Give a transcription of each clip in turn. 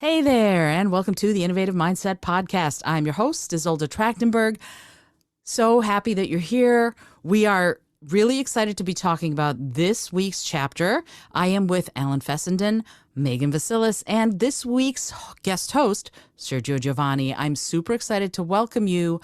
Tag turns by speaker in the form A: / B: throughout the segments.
A: Hey there, and welcome to the Innovative Mindset Podcast. I'm your host, Isolde Trachtenberg. So happy that you're here. We are really excited to be talking about this week's chapter. I am with Alan Fessenden, Megan Vasilis, and this week's guest host, Sergio Giovanni. I'm super excited to welcome you.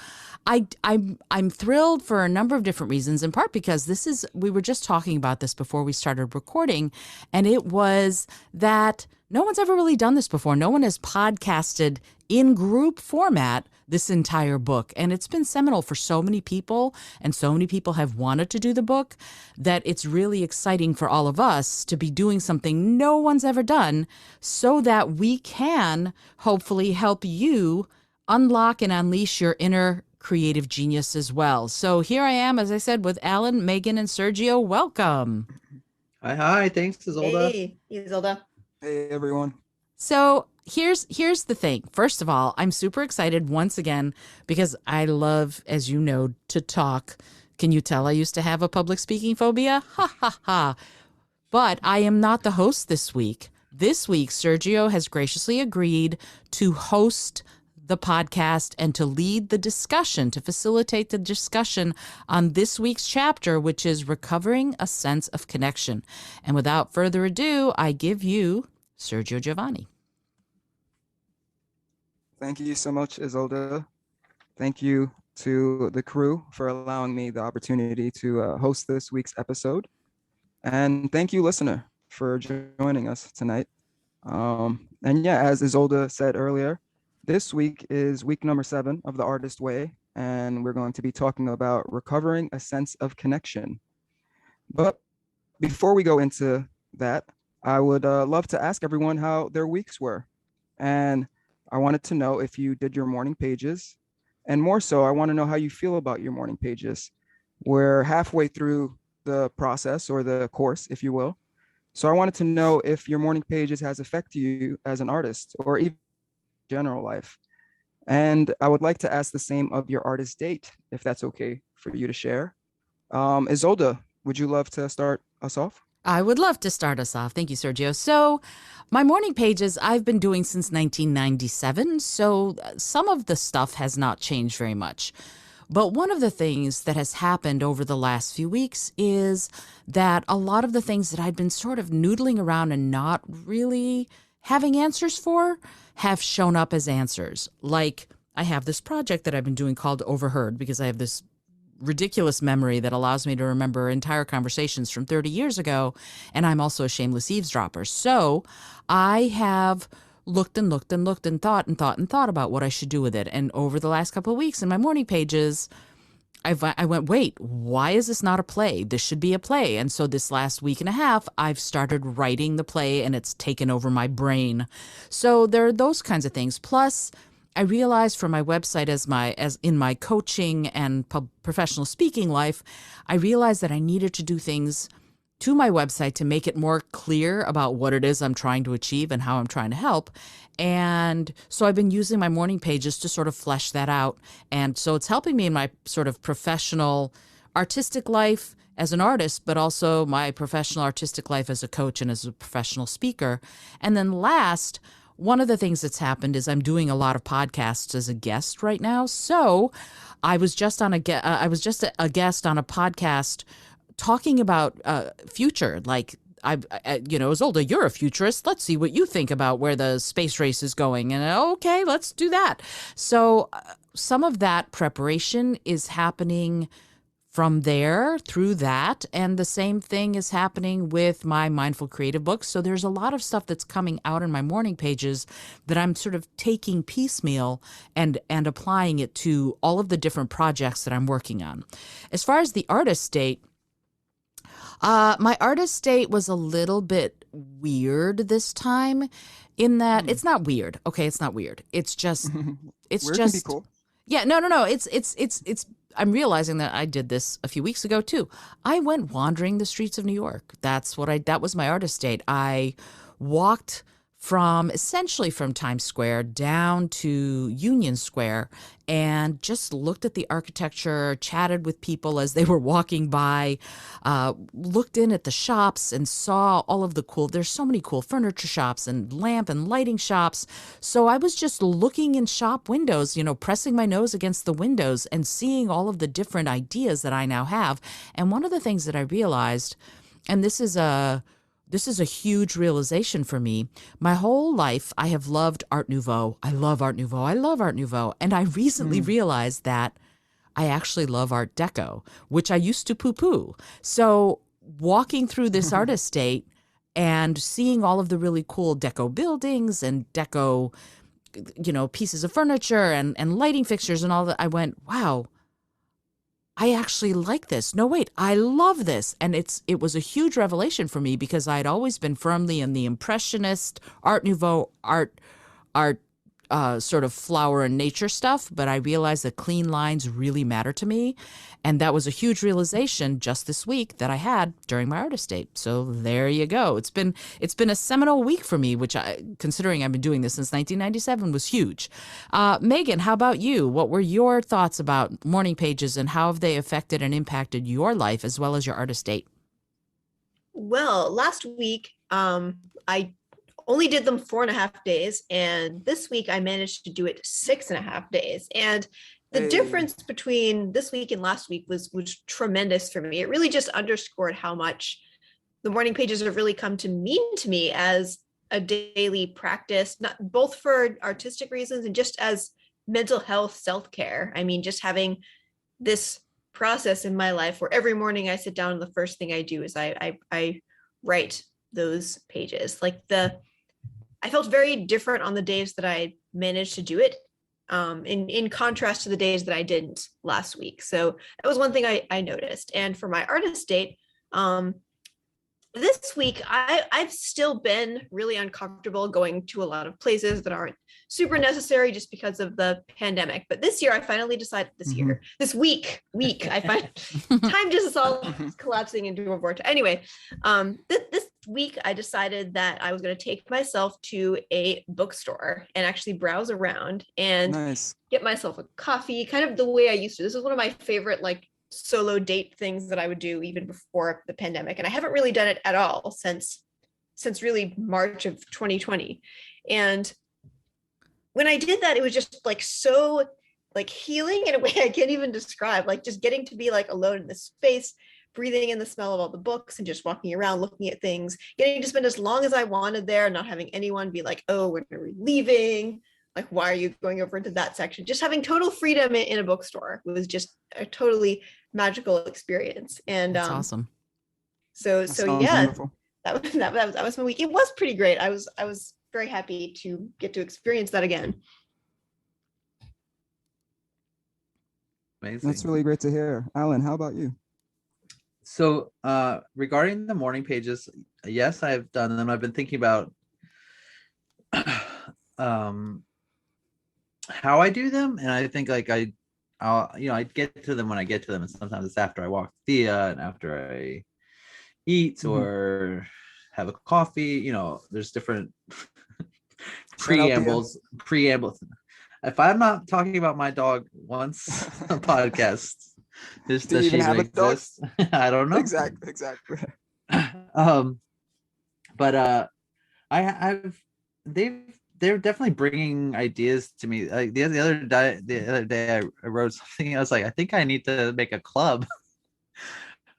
A: I'm thrilled for a number of different reasons, in part because we were just talking about this before we started recording, and it was that no one's ever really done this before. No one has podcasted in group format this entire book. And it's been seminal for so many people, and so many people have wanted to do the book, that it's really exciting for all of us to be doing something no one's ever done so that we can hopefully help you unlock and unleash your inner creative genius as well. So here I am, as I said, with Alan, Megan, and Sergio. Welcome.
B: Hi. Thanks, Isolde.
C: Hey, Isolde.
D: Hey, everyone.
A: So here's the thing. First of all, I'm super excited once again because I love, as you know, to talk. Can you tell I used to have a public speaking phobia? Ha ha ha. But I am not the host this week. This week, Sergio has graciously agreed to host the podcast and to lead the discussion, to facilitate the discussion on this week's chapter, which is Recovering a Sense of Connection. And without further ado, I give you Sergio Giovanni.
D: Thank you so much, Isolde. Thank you to the crew for allowing me the opportunity to host this week's episode. And thank you, listener, for joining us tonight. And yeah, as Isolde said earlier, this week is week number 7 of The Artist Way, and we're going to be talking about recovering a sense of connection. But before we go into that, I would love to ask everyone how their weeks were. And I wanted to know if you did your morning pages. And more so, I want to know how you feel about your morning pages. We're halfway through the process, or the course, if you will. So I wanted to know if your morning pages has affected you as an artist, or even general life. And I would like to ask the same of your artist date, if that's okay for you to share. Isolde, would you love to start us off?
A: I would love to start us off. Thank you, Sergio. So my morning pages I've been doing since 1997, so some of the stuff has not changed very much. But one of the things that has happened over the last few weeks is that a lot of the things that I'd been sort of noodling around and not really having answers for have shown up as answers. Like, I have this project that I've been doing called Overheard, because I have this ridiculous memory that allows me to remember entire conversations from 30 years ago, and I'm also a shameless eavesdropper. So I have looked and looked and looked and thought about what I should do with it. And over the last couple of weeks in my morning pages, I went, wait, why is this not a play? This should be a play. And so this last week and a half, I've started writing the play, and it's taken over my brain. So there are those kinds of things. Plus, I realized for my website, as in my coaching and professional speaking life, I realized that I needed to do things to my website to make it more clear about what it is I'm trying to achieve and how I'm trying to help. And so I've been using my morning pages to sort of flesh that out. And so it's helping me in my sort of professional artistic life as an artist, but also my professional artistic life as a coach and as a professional speaker. And then last, one of the things that's happened is I'm doing a lot of podcasts as a guest right now. So I was just a guest on a podcast talking about future, like Isolde, you're a futurist. Let's see what you think about where the space race is going. And okay, let's do that. So some of that preparation is happening from there through that. And the same thing is happening with my Mindful Creative book. So there's a lot of stuff that's coming out in my morning pages that I'm sort of taking piecemeal and applying it to all of the different projects that I'm working on. As far as the artist date, my artist date was a little bit weird this time, in that it's not weird. Okay, it's not weird. It's just,
D: Weird can be cool.
A: Yeah, no. It's. I'm realizing that I did this a few weeks ago too. I went wandering the streets of New York. That was my artist date. I walked from essentially from Times Square down to Union Square, and just looked at the architecture, chatted with people as they were walking by, looked in at the shops and saw all of the cool, there's so many cool furniture shops and lamp and lighting shops. So I was just looking in shop windows, pressing my nose against the windows and seeing all of the different ideas that I now have. And one of the things that I realized, and this is a huge realization for me. My whole life, I have loved Art Nouveau. I love Art Nouveau. I love Art Nouveau. And I recently realized that I actually love Art Deco, which I used to poo-poo. So walking through this art estate and seeing all of the really cool deco buildings and deco, pieces of furniture and lighting fixtures and all that, I went, wow, I actually like this. No, wait, I love this. And it was a huge revelation for me because I'd always been firmly in the Impressionist, Art Nouveau, art sort of flower and nature stuff, but I realized that clean lines really matter to me. And that was a huge realization just this week that I had during my art estate. So there you go. It's been a seminal week for me, which considering I've been doing this since 1997, was huge. Megan, how about you? What were your thoughts about morning pages and how have they affected and impacted your life as well as your art estate?
C: Well, last week, I only did them 4.5 days. And this week I managed to do it 6.5 days. And the difference between this week and last week was tremendous for me. It really just underscored how much the morning pages have really come to mean to me as a daily practice, not both for artistic reasons and just as mental health, self-care. I mean, just having this process in my life where every morning I sit down and the first thing I do is I write those pages. I felt very different on the days that I managed to do it, in contrast to the days that I didn't last week. So that was one thing I noticed. And for my art estate, this week, I've still been really uncomfortable going to a lot of places that aren't super necessary just because of the pandemic. But this year, I finally decided this week, I find time just is all collapsing into a vortex. Anyway, this week, I decided that I was going to take myself to a bookstore and actually browse around and get myself a coffee, kind of the way I used to. This is one of my favorite, solo date things that I would do even before the pandemic. And I haven't really done it at all since really March of 2020. And when I did that, it was just so healing in a way I can't even describe, just getting to be alone in this space, breathing in the smell of all the books and just walking around, looking at things, getting to spend as long as I wanted there, not having anyone be like, oh, when are we leaving? Why are you going over into that section? Just having total freedom in a bookstore was just a totally magical experience. And
A: that's awesome.
C: So yeah, that was my week. It was pretty great. I was very happy to get to experience that again.
B: Amazing.
D: That's really great to hear. Alan, how about you?
B: So regarding the morning pages, yes, I've done them. I've been thinking about how I do them, and I think I get to them when I get to them, and sometimes it's after I walk Thea and after I eat or have a coffee. There's different preambles. If I'm not talking about my dog once a podcast, does she even exist? I don't know.
D: Exactly.
B: But they're definitely bringing ideas to me. The other day I wrote something. I was like, I think I need to make a club.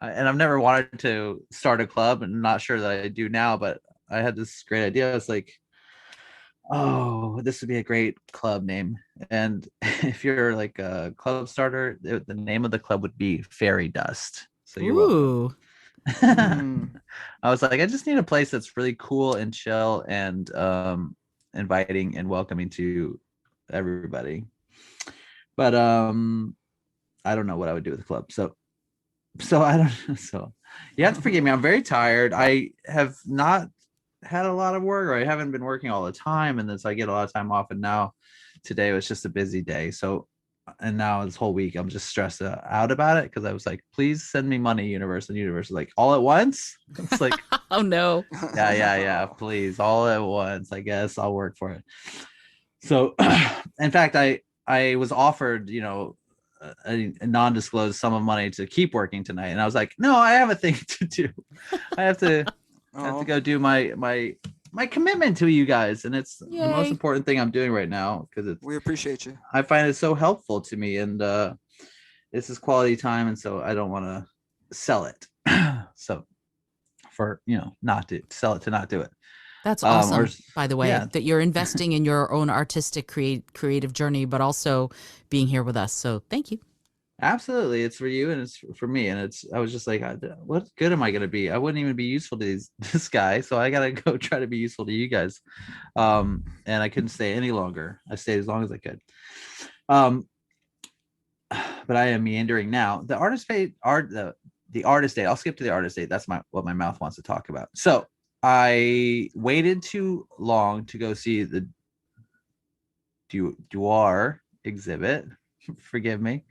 B: And I've never wanted to start a club, and not sure that I do now, but I had this great idea. I was like, oh, this would be a great club name. And if you're a club starter, the name of the club would be Fairy Dust. So you're welcome. I was like, I just need a place that's really cool and chill and inviting and welcoming to everybody. But I don't know what I would do with the club. So I don't. So you have to forgive me. I'm very tired. I have not had a lot of work, or I haven't been working all the time, and then so I get a lot of time off. And now today was just a busy day. So and now this whole week I'm just stressed out about it because I was like, please send me money, universe. And universe is like, all at once. It's like,
A: Oh no.
B: yeah, please, all at once. I guess I'll work for it. So, in fact, I was offered, a non-disclosed sum of money to keep working tonight, and I was like, no, I have a thing to do. I have to go do my commitment to you guys, and it's the most
A: Yay.
B: important thing I'm doing right now because it's.
D: We appreciate you.
B: I find it so helpful to me, and this is quality time, and so I don't want to sell it. So, for not to sell it to not do it.
A: That's awesome,
B: or-
A: by the way,
B: yeah.
A: that you're investing in your own artistic creative journey, but also being here with us. So thank you.
B: Absolutely, it's for you and it's for me, and I was just like, what good am I going to be? I wouldn't even be useful to this guy, so I gotta go try to be useful to you guys. And I couldn't stay any longer. I stayed as long as I could. But I am meandering now. The artist date. I'll skip to the artist date. That's what my mouth wants to talk about. So I waited too long to go see the Dewar exhibit. Forgive me.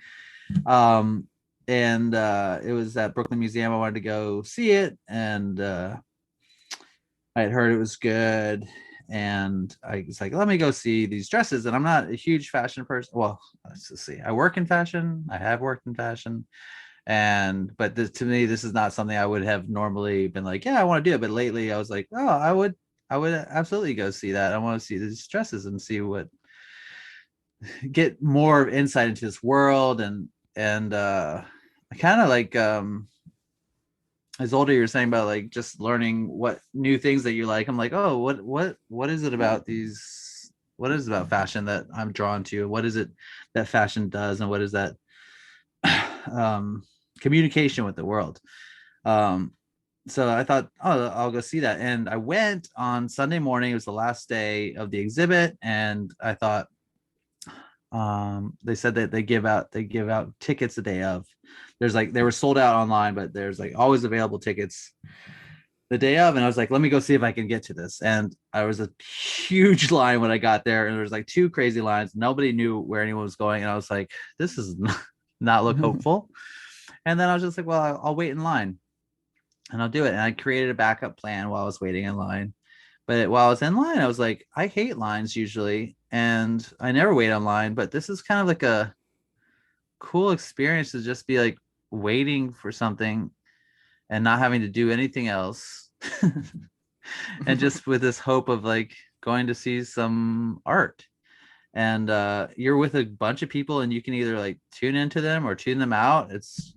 B: And it was at Brooklyn Museum. I wanted to go see it, and I had heard it was good, and I was like, let me go see these dresses. And I'm not a huge fashion person. Well, let's just see. I work in fashion. I have worked in fashion, but to me, this is not something I would have normally been like, yeah, I want to do it. But lately, I was like, oh, I would absolutely go see that. I want to see these dresses and see get more insight into this world, and I kind of like as older you're saying about like just learning what new things that you like. I'm like, oh, what is it about fashion that I'm drawn to? What is it that fashion does, and what is that communication with the world? So I thought, oh, I'll go see that, and I went on Sunday morning. It was the last day of the exhibit, and I thought, they said that they give out tickets the day of. They were sold out online, but there's like always available tickets the day of. And I was like, let me go see if I can get to this. And I was a huge line when I got there, and there was like two crazy lines. Nobody knew where anyone was going, and I was like, this is not look hopeful. And then I was just like, well, I'll wait in line and I'll do it. And I created a backup plan while I was waiting in line. But while I was in line, I was like, I hate lines usually, and I never wait online. But this is kind of like a cool experience to just be like waiting for something and not having to do anything else. And just with this hope of like going to see some art. And you're with a bunch of people, and you can either like tune into them or tune them out. It's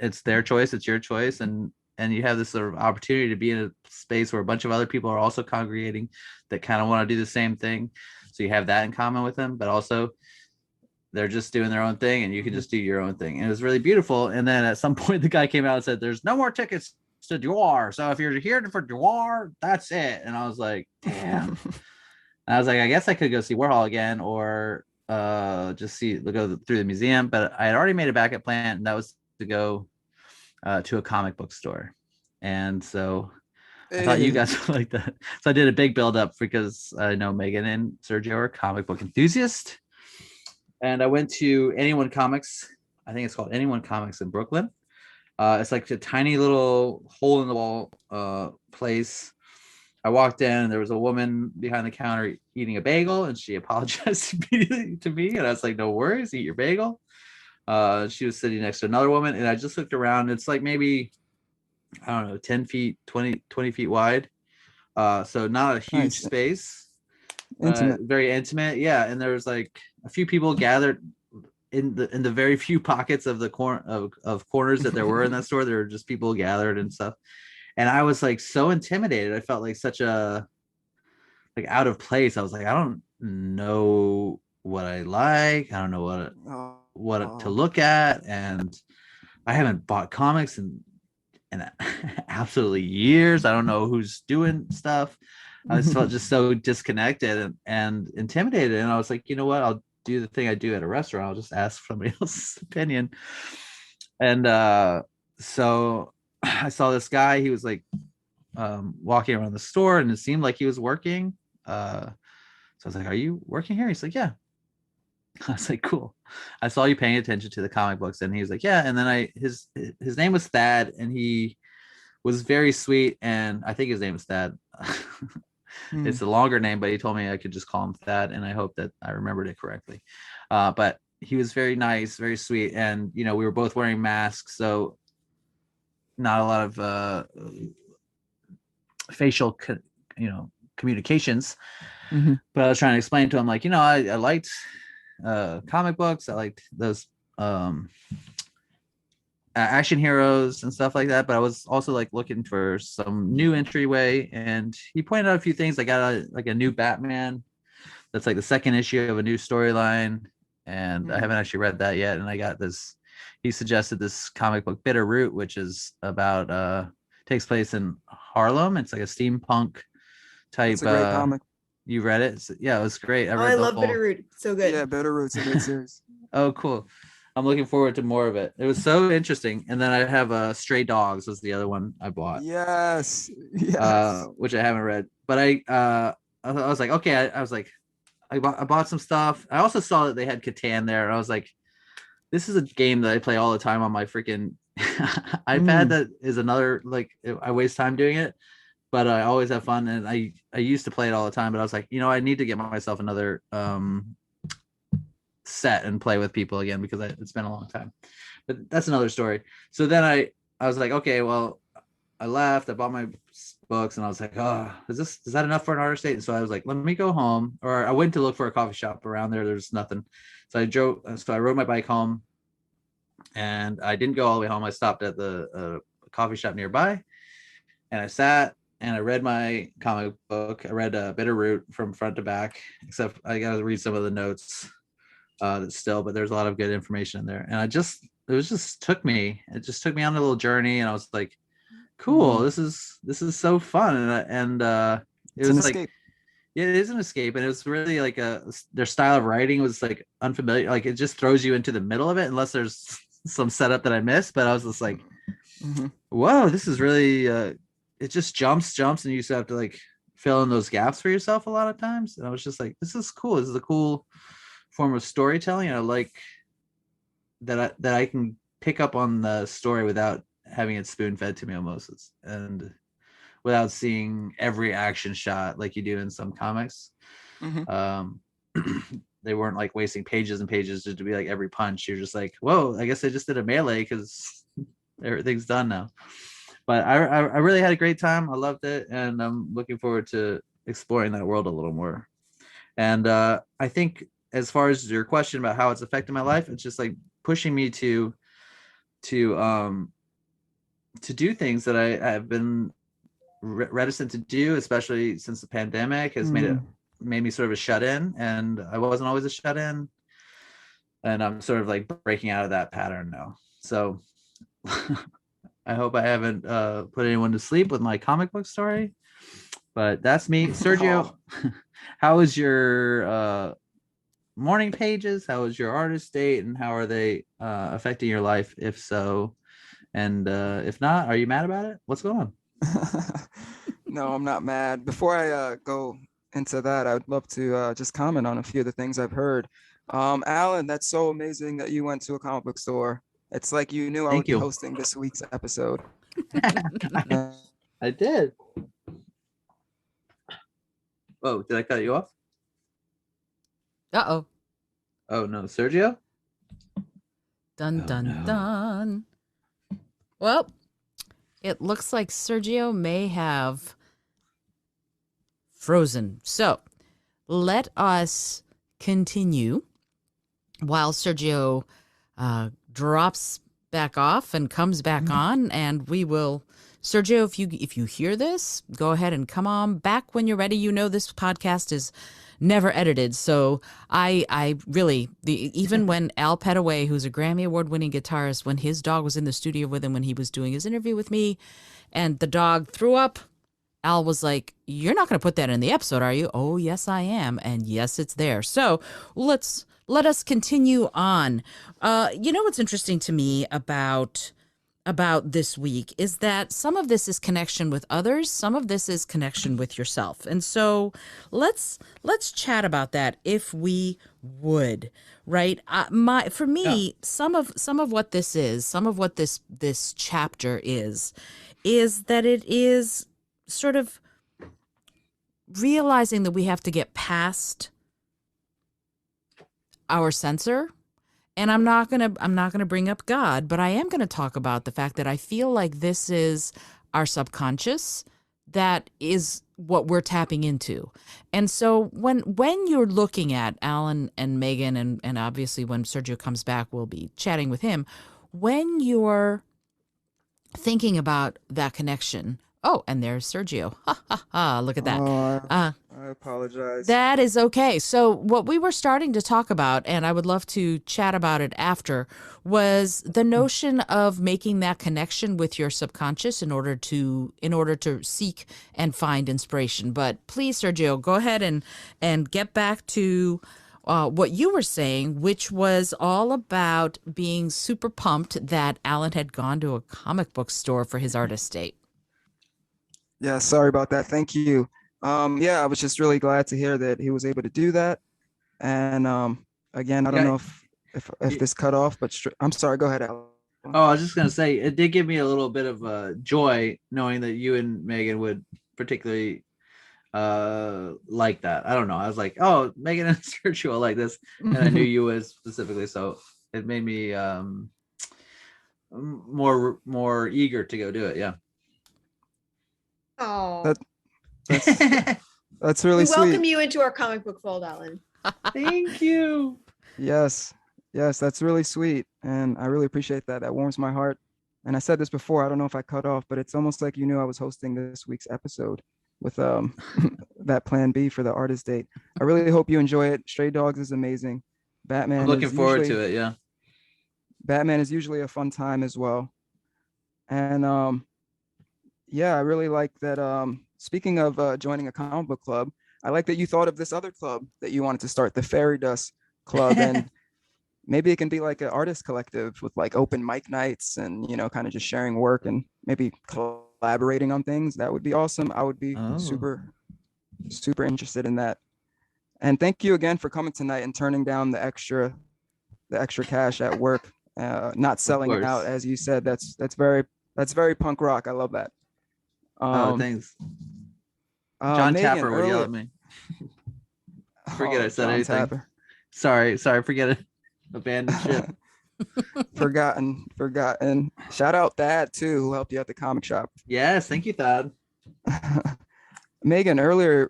B: it's their choice, it's your choice, and you have this sort of opportunity to be in a space where a bunch of other people are also congregating that kind of want to do the same thing. So you have that in common with them, but also they're just doing their own thing, and you can just do your own thing. And it was really beautiful. And then at some point, the guy came out and said, there's no more tickets to Dewar. So if you're here for Dewar, that's it. And I was like, damn. And I was like, I guess I could go see Warhol again, or just go through the museum. But I had already made a backup plan, and that was to go to a comic book store. And so I thought you guys would like that. So I did a big build up because I know Megan and Sergio are comic book enthusiasts. And I went to Anyone Comics. I think it's called Anyone Comics in Brooklyn. It's like a tiny little hole in the wall place. I walked in, and there was a woman behind the counter eating a bagel, and she apologized immediately to me. And I was like, no worries, eat your bagel. She was sitting next to another woman, and I just looked around. It's like maybe, I don't know, 10 feet, 20 feet wide. So not a huge space.
D: Intimate.
B: Very intimate. Yeah. And there was like a few people gathered in the very few pockets of the corners that there were in that store. There were just people gathered and stuff. And I was like so intimidated. I felt like such a like out of place. I was like, I don't know what I like. I don't know what to look at, and I haven't bought comics in absolutely years. I don't know who's doing stuff. I just felt just so disconnected and intimidated. And I was like, you know what? I'll do the thing I do at a restaurant. I'll just ask somebody else's opinion. And so I saw this guy. He was like walking around the store, and it seemed like he was working. So I was like, are you working here? He's like, yeah. I was like, cool. I saw you paying attention to the comic books, and he was like, yeah. And then his name was Thad, and he was very sweet, and I think his name is Thad.
D: Hmm.
B: It's a longer name, but he told me I could just call him Thad, and I hope that I remembered it correctly. But he was very nice, very sweet, and we were both wearing masks, so not a lot of facial, communications.
D: Mhm.
B: But I was trying to explain to him, like, I liked comic books. I liked those action heroes and stuff like that, but I was also like looking for some new entryway, and he pointed out a few things. I got a new Batman that's like the second issue of a new storyline, and I haven't actually read that yet. And I got this, he suggested this comic book Bitter Root, which is about takes place in Harlem. It's like a steampunk type.
D: It's a great comic.
B: You read it? Yeah, it was great.
C: Oh,
B: read
C: I
B: the
C: love
B: whole-
C: Bitterroot. It's so good.
D: Yeah, Bitter Root's a great series.
B: Oh, cool. I'm looking forward to more of it. It was so interesting. And then I have Stray Dogs was the other one I bought.
D: Yes. Yes.
B: Which I haven't read. But I was like, okay, I was like, I bought some stuff. I also saw that they had Catan there, and I was like, this is a game that I play all the time on my freaking iPad. That is another, like, I waste time doing it, but I always have fun, and I used to play it all the time, but I was like, I need to get myself another set and play with people again, because it's been a long time. But that's another story. So then I was like, okay, well, I left, I bought my books, and I was like, oh, is that enough for an artist date? And so I was like, let me go home. Or I went to look for a coffee shop around there. There's nothing. So I rode my bike home, and I didn't go all the way home. I stopped at the coffee shop nearby, and I sat and I read my comic book. I read Bitter Root from front to back, except I got to read some of the notes still, but there's a lot of good information in there. And it just took me on a little journey, and I was like, cool, this is so fun. And it was like,
D: escape.
B: yeah, it is an escape. And it was really like their style of writing was like unfamiliar. Like, it just throws you into the middle of it, unless there's some setup that I missed. But I was just like, whoa, this is really it just jumps, and you just have to like fill in those gaps for yourself a lot of times. And I was just like, this is cool. This is a cool form of storytelling. And I like that I can pick up on the story without having it spoon fed to me almost, and without seeing every action shot like you do in some comics. They weren't like wasting pages and pages just to be like every punch. You're just like, whoa, I guess I just did a melee because everything's done now. But I really had a great time. I loved it, and I'm looking forward to exploring that world a little more. And I think, as far as your question about how it's affected my life, it's just like pushing me to do things that I have been reticent to do, especially since the pandemic has made me sort of a shut-in, and I wasn't always a shut-in, and I'm sort of like breaking out of that pattern now. So I hope I haven't put anyone to sleep with my comic book story, but that's me. Sergio, how is your morning pages? How is your artist date, and how are they affecting your life, if so? And if not, are you mad about it? What's going on?
D: No, I'm not mad. Before I go into that, I would love to just comment on a few of the things I've heard. Alan, that's so amazing that you went to a comic book store. It's like you knew I would be hosting this week's episode.
B: I did. Oh, did I cut you off?
A: Uh-oh.
B: Oh, no. Sergio?
A: Dun, dun. Well, it looks like Sergio may have frozen. So let us continue while Sergio drops back off and comes back on, and we will. Sergio, if you hear this, go ahead and come on back when you're ready. You know this podcast is never edited, so I really, even when Al Petaway, who's a Grammy Award-winning guitarist, when his dog was in the studio with him when he was doing his interview with me, and the dog threw up, Al was like, "You're not going to put that in the episode, are you?" "Oh, yes, I am, and yes, it's there." So let us continue on. You know what's interesting to me about about this week is that some of this is connection with others, some of this is connection with yourself. And so let's chat about that if we would, right? For me, some of what this is, some of what this chapter is that it is sort of realizing that we have to get past our censor. And I'm not gonna bring up God, but I am gonna talk about the fact that I feel like this is our subconscious, that is what we're tapping into. And so when you're looking at Alan and Megan, and obviously when Sergio comes back, we'll be chatting with him. When you're thinking about that connection, oh, and there's Sergio. Ha ha ha! Look at that.
D: I apologize.
A: That is okay. So what we were starting to talk about, and I would love to chat about it after, was the notion of making that connection with your subconscious in order to seek and find inspiration. But please, Sergio, go ahead and get back to what you were saying, which was all about being super pumped that Alan had gone to a comic book store for his artist date.
D: Yeah, sorry about that. Thank you. Yeah, I was just really glad to hear that he was able to do that. And again, I don't know if this cut off, but I'm sorry. Go ahead, Alan.
B: Oh, I was just gonna say it did give me a little bit of joy knowing that you and Megan would particularly like that. I don't know. I was like, oh, Megan and Sergio will like this, and I knew you would specifically, so it made me more eager to go do it. Yeah.
C: Oh,
D: That's really
C: we
D: sweet.
C: welcome you into our comic book fold, Alan.
B: Thank you.
D: Yes, that's really sweet, and I really appreciate that. That warms my heart. And I said this before, I don't know if I cut off, but it's almost like you knew I was hosting this week's episode with that plan B for the artist date. I really hope you enjoy it. Stray Dogs is amazing. Batman.
B: I'm looking forward to it. Yeah.
D: Batman is usually a fun time as well. And yeah, I really like that. Speaking of joining a comic book club, I like that you thought of this other club that you wanted to start, the Fairy Dust Club. And maybe it can be like an artist collective with like open mic nights and, kind of just sharing work and maybe collaborating on things. That would be awesome. I would be super interested in that. And thank you again for coming tonight and turning down the extra cash at work, not selling it out, as you said. That's very punk rock. I love that.
B: Thanks. John
D: Megan,
B: Tapper would yell at me. Forget I said
D: John
B: anything.
D: Tapper.
B: Sorry, forget it. Abandoned ship.
D: Forgotten. Shout out Thad too, who helped you at the comic shop.
B: Yes, thank you, Thad.
D: Megan, earlier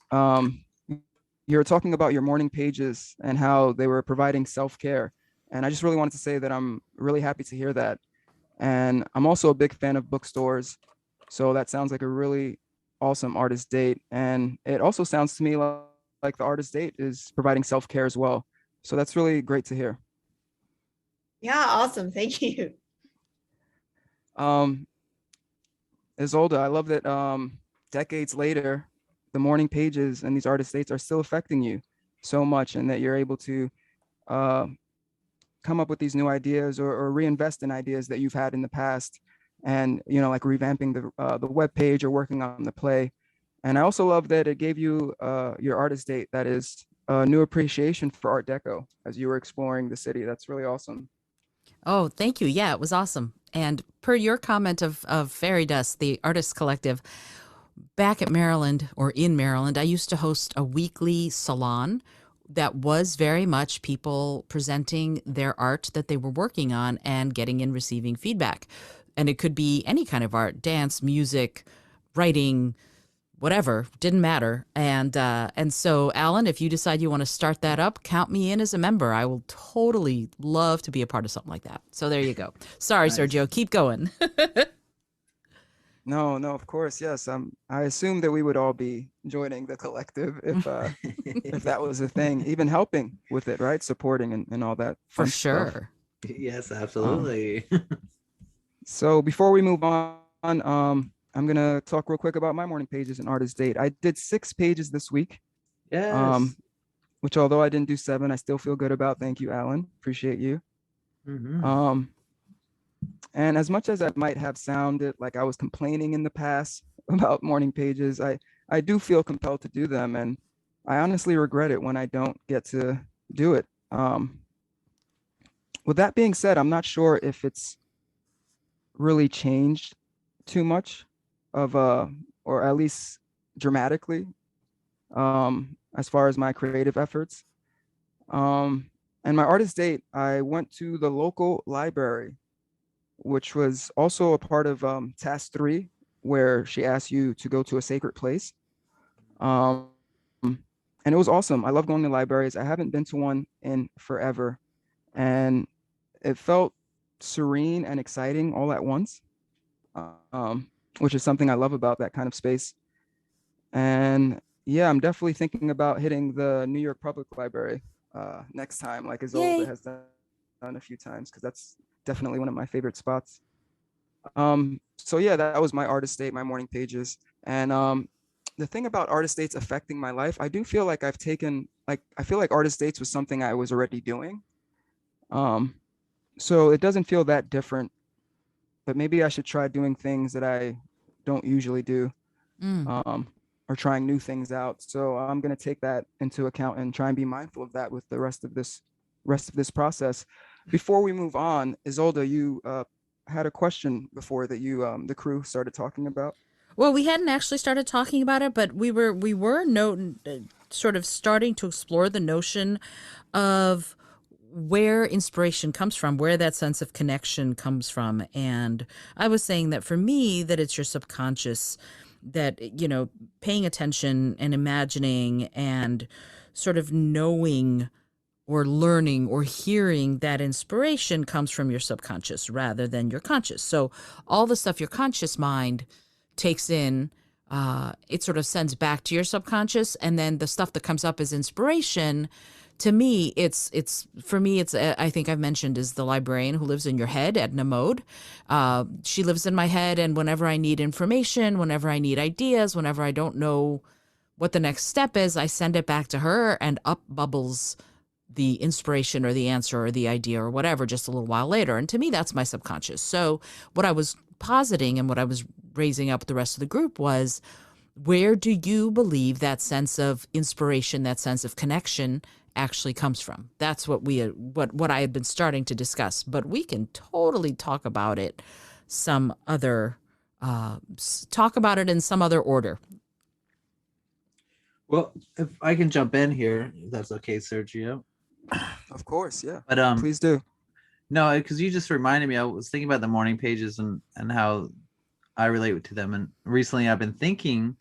D: you were talking about your morning pages and how they were providing self-care. And I just really wanted to say that I'm really happy to hear that. And I'm also a big fan of bookstores. So that sounds like a really awesome artist date. And it also sounds to me like the artist date is providing self-care as well. So that's really great to hear.
C: Yeah, awesome. Thank you.
D: Isolde, I love that decades later, the morning pages and these artist dates are still affecting you so much, and that you're able to come up with these new ideas or reinvest in ideas that you've had in the past, and like revamping the web page or working on the play. And I also love that it gave you your artist date that is a new appreciation for Art Deco as you were exploring the city. That's really awesome.
A: Oh, thank you. Yeah, it was awesome. And per your comment of Fairy Dust, the artist collective, back at Maryland, or in Maryland, I used to host a weekly salon that was very much people presenting their art that they were working on and getting and receiving feedback. And it could be any kind of art, dance, music, writing, whatever, didn't matter. And so, Alan, if you decide you want to start that up, count me in as a member. I will totally love to be a part of something like that. So there you go. Sorry, nice. Sergio, keep going.
D: No, of course, yes. I assume that we would all be joining the collective if that was a thing, even helping with it, right? Supporting and all that.
A: For sure.
B: Stuff. Yes, absolutely.
D: So before we move on, I'm gonna talk real quick about my morning pages and artist date. I did 6 pages this week.
B: Yes.
D: Which, although I didn't do 7, I still feel good about. Thank you, Alan. Appreciate you.
B: Mm-hmm.
D: And as much as I might have sounded like I was complaining in the past about morning pages, I do feel compelled to do them. And I honestly regret it when I don't get to do it. With that being said, I'm not sure if it's really changed too much of or at least dramatically, as far as my creative efforts. And my artist date, I went to the local library, which was also a part of task 3, where she asked you to go to a sacred place. Um, and it was awesome. I love going to libraries. I haven't been to one in forever, and it felt serene and exciting all at once, which is something I love about that kind of space. And yeah, I'm definitely thinking about hitting the New York Public Library next time, like Isolde
A: Yay.
D: has done a few times, because that's definitely one of my favorite spots. So yeah, that was my artist date, my morning pages. And the thing about artist dates affecting my life, I do feel like I feel like artist dates was something I was already doing. So it doesn't feel that different, but maybe I should try doing things that I don't usually do, or trying new things out. So I'm going to take that into account and try and be mindful of that with the rest of this process. Before we move on, Isolde, you had a question before that you the crew started talking about.
A: Well, we hadn't actually started talking about it, but we were sort of starting to explore the notion of where inspiration comes from, where that sense of connection comes from. And I was saying that for me, that it's your subconscious, that, paying attention and imagining and sort of knowing or learning or hearing that inspiration comes from your subconscious rather than your conscious. So all the stuff your conscious mind takes in, it sort of sends back to your subconscious, and then the stuff that comes up as inspiration, to me, it's for me, it's I think I've mentioned, is the librarian who lives in your head, Edna Mode. She lives in my head, and whenever I need information, whenever I need ideas, whenever I don't know what the next step is, I send it back to her, and up bubbles the inspiration or the answer or the idea or whatever just a little while later. And to me, that's my subconscious. So what I was positing and what I was raising up with the rest of the group was, where do you believe that sense of inspiration, that sense of connection actually comes from? That's what what I had been starting to discuss, but we can totally talk about it talk about it in some other order.
B: Well, if I can jump in here, if that's okay, Sergio.
D: Of course, yeah.
B: But
D: Please do.
B: no, because you just reminded me. I was thinking about the morning pages and how I relate to them. And recently, I've been thinking.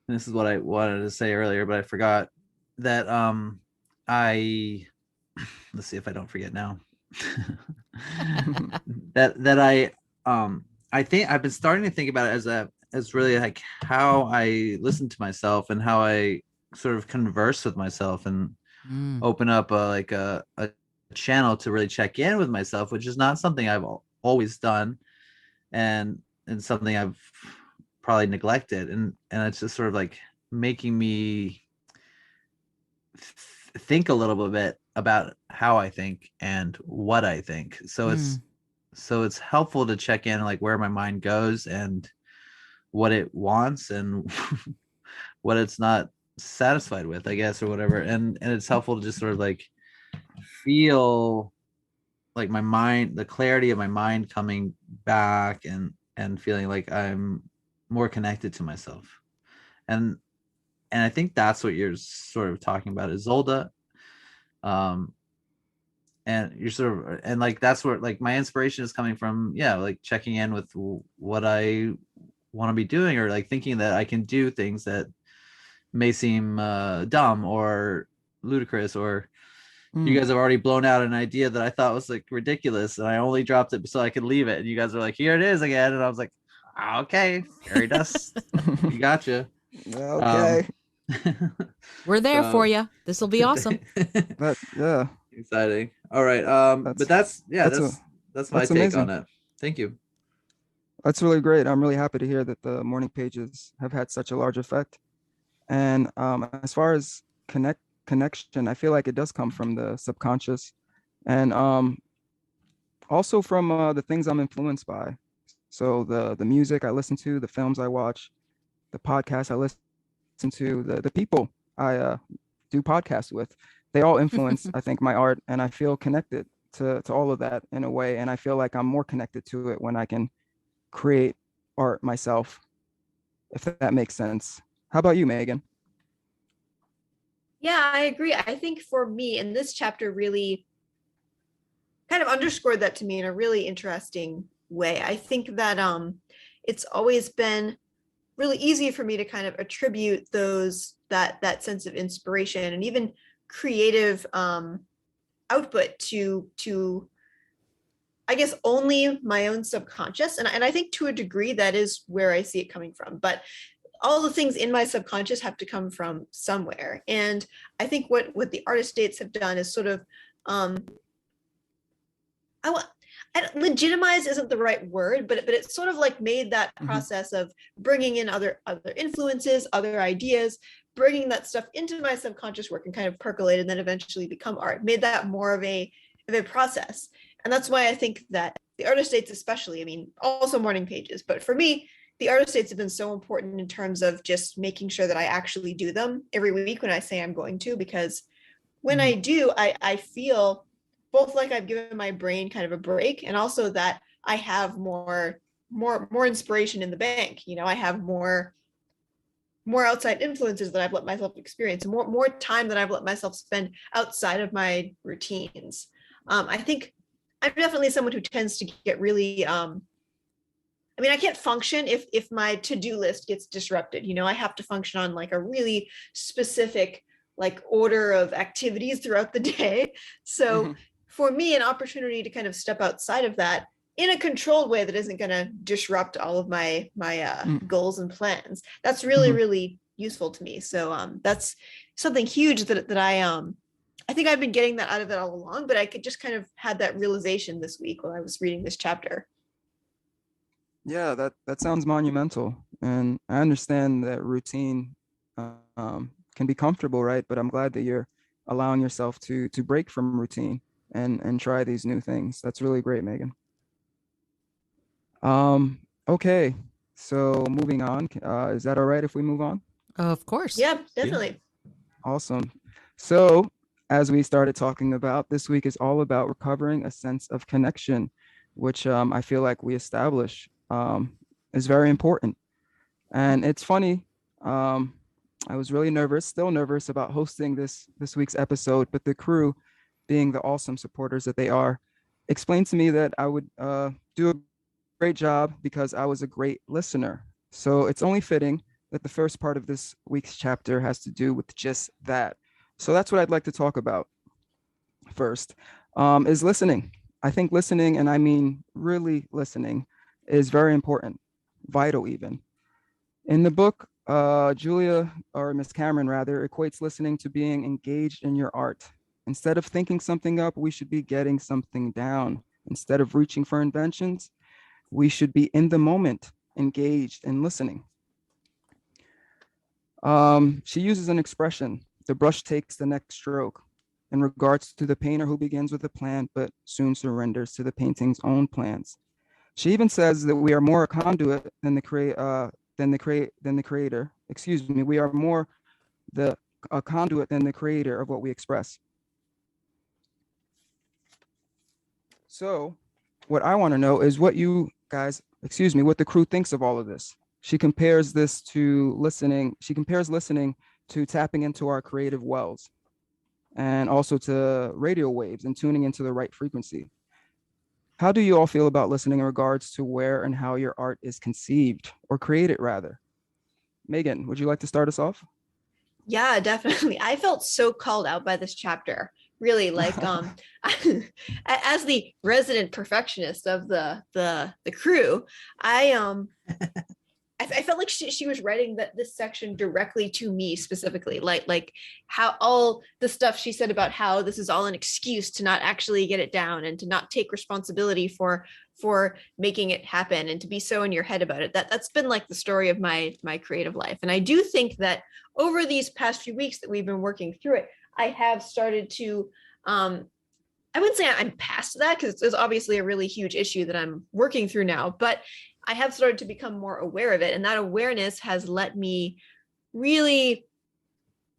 B: And this is what I wanted to say earlier, but I forgot that. Let's see if I don't forget now. I think I've been starting to think about it as really like how I listen to myself and how I sort of converse with myself and open up a channel to really check in with myself, which is not something I've always done, and something I've probably neglected, and it's just sort of like making me think a little bit about how I think and what I think. So it's helpful to check in like where my mind goes and what it wants and what it's not satisfied with, I guess, or whatever. And it's helpful to just sort of like feel like my mind, the clarity of my mind coming back and feeling like I'm more connected to myself. And I think that's what you're sort of talking about, Isolde. And you're sort of, and like that's where like my inspiration is coming from. Yeah, like checking in with what I want to be doing, or like thinking that I can do things that may seem dumb or ludicrous, or you guys have already blown out an idea that I thought was like ridiculous, and I only dropped it so I could leave it. And you guys are like, here it is again. And I was like, okay, fairy dust, you gotcha.
D: Okay.
A: We're there for you. This will be awesome.
D: But yeah,
B: exciting. All right. But that's my
D: that's
B: take
D: amazing.
B: on it. Thank you.
D: That's really great. I'm really happy to hear that the morning pages have had such a large effect. And as far as connection, I feel like it does come from the subconscious. And also from the things I'm influenced by. So the music I listen to, the films I watch, the podcasts I listen to, the people I do podcasts with, they all influence, I think, my art, and I feel connected to all of that in a way. And I feel like I'm more connected to it when I can create art myself, if that makes sense. How about you, Megan?
C: Yeah, I agree. I think for me, and this chapter really kind of underscored that to me in a really interesting way. I think that it's always been really easy for me to kind of attribute that sense of inspiration and even creative output to I guess only my own subconscious. And I think to a degree that is where I see it coming from. But all the things in my subconscious have to come from somewhere. And I think what the artist dates have done is sort of legitimize isn't the right word, but it's sort of like made that process of bringing in other influences, other ideas, bringing that stuff into my subconscious work and kind of percolate and then eventually become art, made that more of a process. And that's why I think that the artist dates, especially, I mean, also morning pages, but for me, the artist dates have been so important in terms of just making sure that I actually do them every week when I say I'm going to, because when I do, I feel both like I've given my brain kind of a break, and also that I have more inspiration in the bank. You know, I have more outside influences that I've let myself experience, more time that I've let myself spend outside of my routines. I think I'm definitely someone who tends to get really I mean, I can't function if my to-do list gets disrupted. You know, I have to function on like a really specific like order of activities throughout the day. So for me, an opportunity to kind of step outside of that in a controlled way that isn't going to disrupt all of my goals and plans, that's really really useful to me. So that's something huge that I think I've been getting that out of it all along, but I could just kind of had that realization this week while I was reading this chapter.
D: Yeah, that sounds monumental, and I understand that routine can be comfortable, right? But I'm glad that you're allowing yourself to break from routine and try these new things. That's really great, Megan. Okay, so moving on. Is that all right if we move on?
A: Of course.
C: Yeah, definitely.
D: Awesome. So, as we started talking about, this week is all about recovering a sense of connection, which I feel like we establish is very important. And it's funny, I was really nervous, still nervous about hosting this week's episode, but the crew, being the awesome supporters that they are, explained to me that I would do a great job because I was a great listener. So it's only fitting that the first part of this week's chapter has to do with just that. So that's what I'd like to talk about first, is listening. I think listening, and I mean really listening, is very important, vital even. In the book, Julia, or Miss Cameron rather, equates listening to being engaged in your art. Instead of thinking something up, we should be getting something down. Instead of reaching for inventions, we should be in the moment, engaged in listening. She uses an expression, the brush takes the next stroke, in regards to the painter who begins with a plan but soon surrenders to the painting's own plans. She even says that we are more a conduit than the creator. Excuse me, we are more a conduit than the creator of what we express. So what I want to know is what you guys, what the crew thinks of all of this. She compares this to listening. She compares listening to tapping into our creative wells, and also to radio waves and tuning into the right frequency. How do you all feel about listening in regards to where and how your art is conceived or created, rather? Megan, would you like to start us off?
C: Yeah, definitely. I felt so called out by this chapter. Really, like as the resident perfectionist of the crew, I felt like she was writing this section directly to me specifically, like how all the stuff she said about how this is all an excuse to not actually get it down and to not take responsibility for making it happen and to be so in your head about it. That's been like the story of my creative life. And I do think that over these past few weeks that we've been working through it, I have started to I wouldn't say I'm past that because it's obviously a really huge issue that I'm working through now, but I have started to become more aware of it. And that awareness has let me really,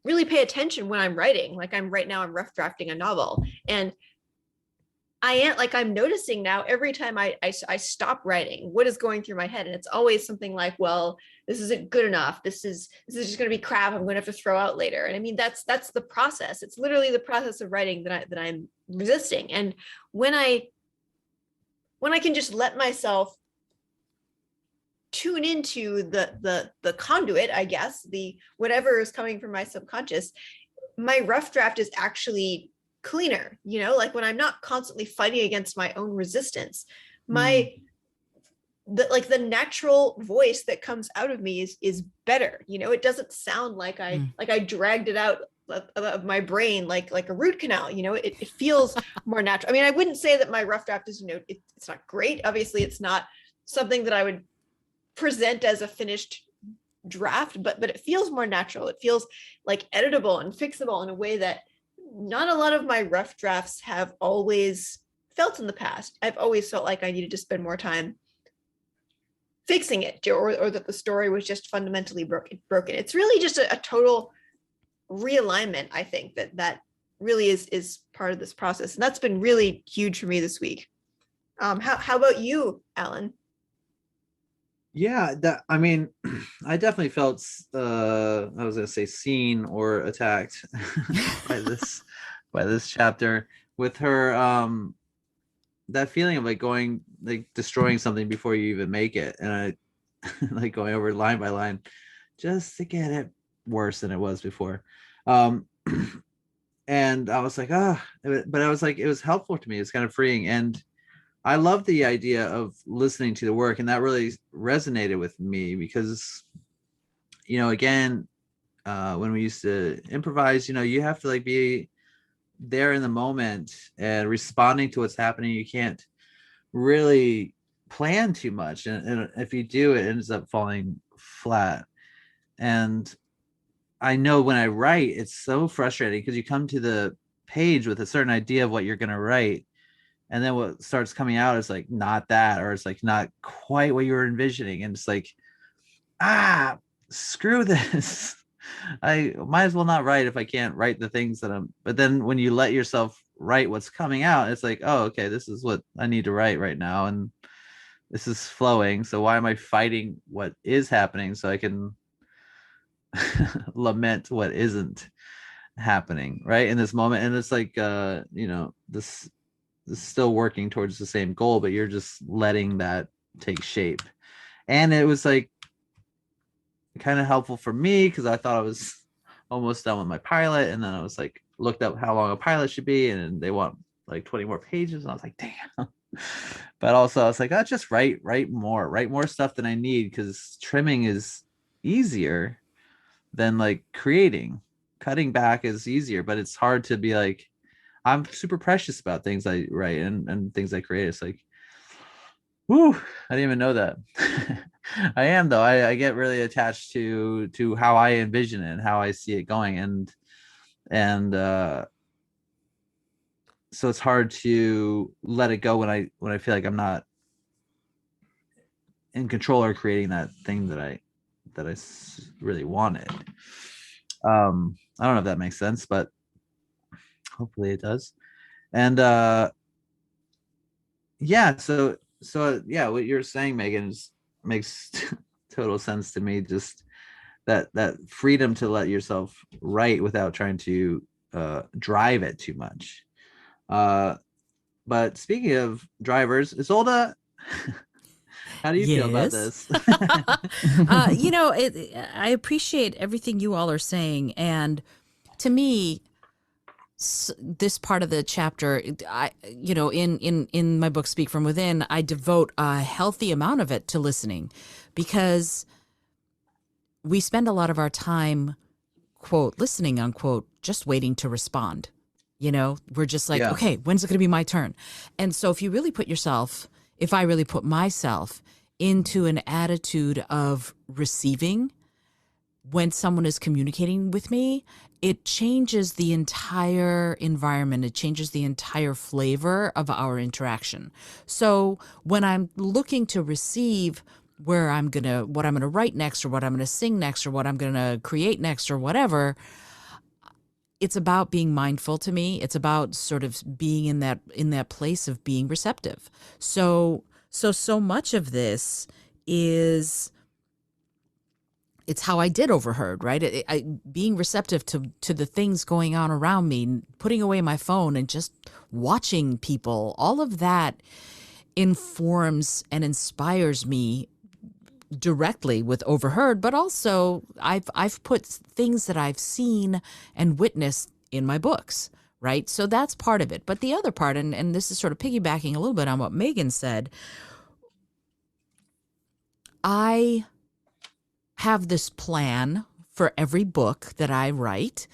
C: really pay attention when I'm writing. Like right now, I'm rough drafting a novel. And I'm noticing now every time I stop writing, what is going through my head. And it's always something like, well, this isn't good enough. This is just going to be crap. I'm going to have to throw out later. And I mean, that's the process. It's literally the process of writing that I'm resisting. And when I can just let myself tune into the conduit, I guess, the whatever is coming from my subconscious, my rough draft is actually cleaner, like when I'm not constantly fighting against my own resistance, the natural voice that comes out of me is better. It doesn't sound like I dragged it out of my brain like a root canal. It feels more natural. I mean, I wouldn't say that my rough draft is it's not great. Obviously, it's not something that I would present as a finished draft, but it feels more natural. It feels like editable and fixable in a way that not a lot of my rough drafts have always felt in the past. I've always felt like I needed to spend more time fixing it, or that the story was just fundamentally broken. It's really just a total realignment. I think that really is part of this process. And that's been really huge for me this week. How about you, Alan?
B: Yeah, I mean, I definitely felt I was gonna say seen or attacked by this chapter with her that feeling of like destroying something before you even make it, and I like going over line by line just to get it worse than it was before. And I was like, but I was like, it was helpful to me. It's kind of freeing, and I love the idea of listening to the work, and that really resonated with me because, again, when we used to improvise, you have to like be there in the moment and responding to what's happening. You can't really plan too much, and if you do, it ends up falling flat. And I know when I write, it's so frustrating because you come to the page with a certain idea of what you're going to write, and then what starts coming out is like not that, or it's like not quite what you were envisioning. And it's like, screw this. I might as well not write if I can't write the things that but then when you let yourself write what's coming out, it's like, oh, okay, this is what I need to write right now. And this is flowing. So why am I fighting what is happening so I can lament what isn't happening right in this moment? And it's like, this is still working towards the same goal, but you're just letting that take shape. And it was like kind of helpful for me because I thought I was almost done with my pilot, and then I was like looked up how long a pilot should be, and they want like 20 more pages, and I was like, damn. But also I was like, just write more stuff than I need, because trimming is easier than like creating. Cutting back is easier, but it's hard to be like, I'm super precious about things I write and things I create. It's like, whoo, I didn't even know that. I am though. I get really attached to how I envision it and how I see it going, and so it's hard to let it go when I feel like I'm not in control or creating that thing that I really wanted. I don't know if that makes sense, but hopefully it does. And so what you're saying, Megan, makes total sense to me. Just that freedom to let yourself write without trying to drive it too much. But speaking of drivers, Isolde, how do you feel about this?
A: I appreciate everything you all are saying, and to me, this part of the chapter, in my book Speak From Within, I devote a healthy amount of it to listening, because we spend a lot of our time, quote, listening, unquote, just waiting to respond. We're just like, okay, when's it going to be my turn? And so if I really put myself into an attitude of receiving when someone is communicating with me, it changes the entire environment. It changes the entire flavor of our interaction. So when I'm looking to receive what I'm gonna write next, or what I'm gonna sing next, or what I'm gonna create next, or whatever, it's about being mindful to me. It's about sort of being in that place of being receptive. So much of this is, it's how I did Overheard, right? Being receptive to the things going on around me, putting away my phone and just watching people. All of that informs and inspires me directly with Overheard, but also I've put things that I've seen and witnessed in my books, right? So that's part of it. But the other part, and this is sort of piggybacking a little bit on what Megan said, I have this plan for every book that I write.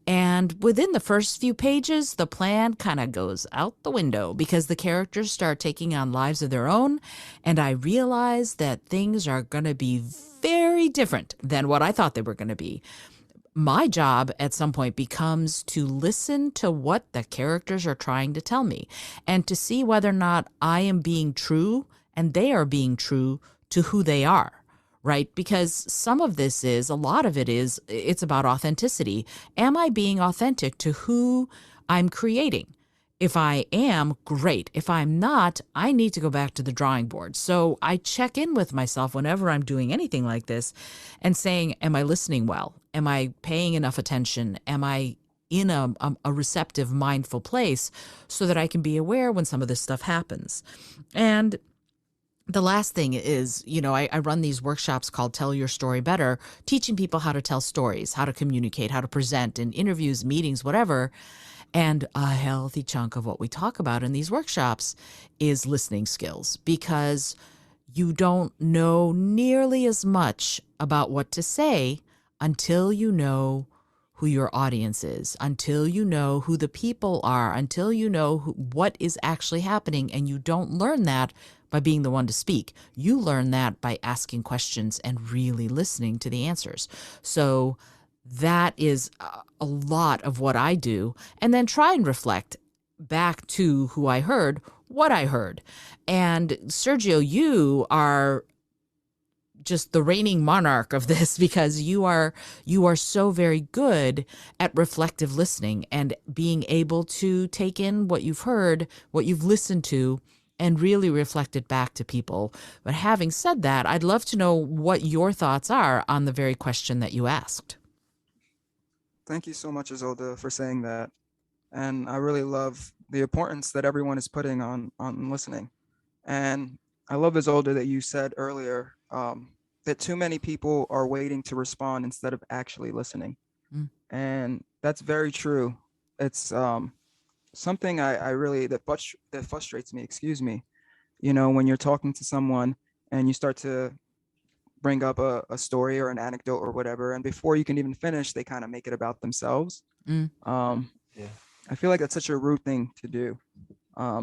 A: And within the first few pages, the plan kind of goes out the window because the characters start taking on lives of their own. And I realize that things are going to be very different than what I thought they were going to be. My job at some point becomes to listen to what the characters are trying to tell me and to see whether or not I am being true and they are being true to who they are. Right? Because some of this is, a lot of it is, it's about authenticity. Am I being authentic to who I'm creating? If I am, great. If I'm not, I need to go back to the drawing board. So I check in with myself whenever I'm doing anything like this and saying, am I listening well? Am I paying enough attention? Am I in a receptive, mindful place so that I can be aware when some of this stuff happens? And the last thing is, I run these workshops called Tell Your Story Better, teaching people how to tell stories, how to communicate, how to present in interviews, meetings, whatever. And a healthy chunk of what we talk about in these workshops is listening skills, because you don't know nearly as much about what to say until you know who your audience is, until you know who the people are, until you know what is actually happening. And you don't learn that by being the one to speak. You learn that by asking questions and really listening to the answers. So that is a lot of what I do. And then try and reflect back to who I heard, what I heard. And Sergio, you are just the reigning monarch of this, because you are so very good at reflective listening and being able to take in what you've heard, what you've listened to, and really reflect it back to people. But having said that, I'd love to know what your thoughts are on the very question that you asked.
D: Thank you so much, Isolde, for saying that. And I really love the importance that everyone is putting on listening. And I love, Isolde, that you said earlier that too many people are waiting to respond instead of actually listening. Mm. And that's very true. It's something I really, that frustrates me, when you're talking to someone and you start to bring up a story or an anecdote or whatever, and before you can even finish, they kind of make it about themselves. Mm. Yeah. I feel like that's such a rude thing to do.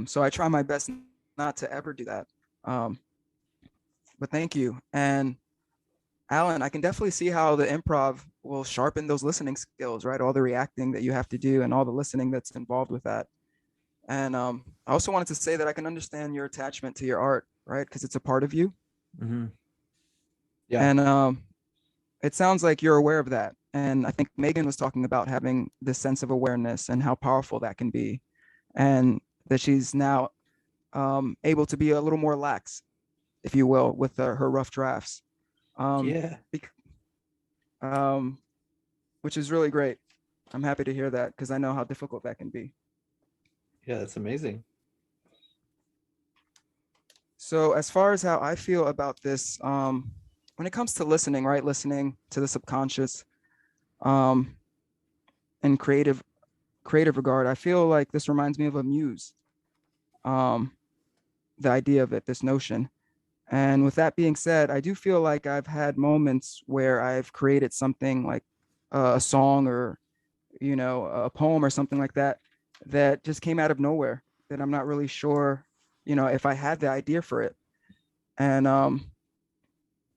D: So I try my best not to ever do that. But thank you. And Alan, I can definitely see how the improv will sharpen those listening skills, right? All the reacting that you have to do and all the listening that's involved with that. And I also wanted to say that I can understand your attachment to your art, right? Because it's a part of you. Mm-hmm. Yeah. And it sounds like you're aware of that. And I think Megan was talking about having this sense of awareness and how powerful that can be. And that she's now able to be a little more lax, if you will, with her rough drafts. Which is really great. I'm happy to hear that, because I know how difficult that can be.
B: Yeah, that's amazing.
D: So as far as how I feel about this, when it comes to listening, right? Listening to the subconscious, in creative regard, I feel like this reminds me of a muse. The idea of it, this notion. And with that being said, I do feel like I've had moments where I've created something like a song or, a poem or something like that, that just came out of nowhere, that I'm not really sure, if I had the idea for it. And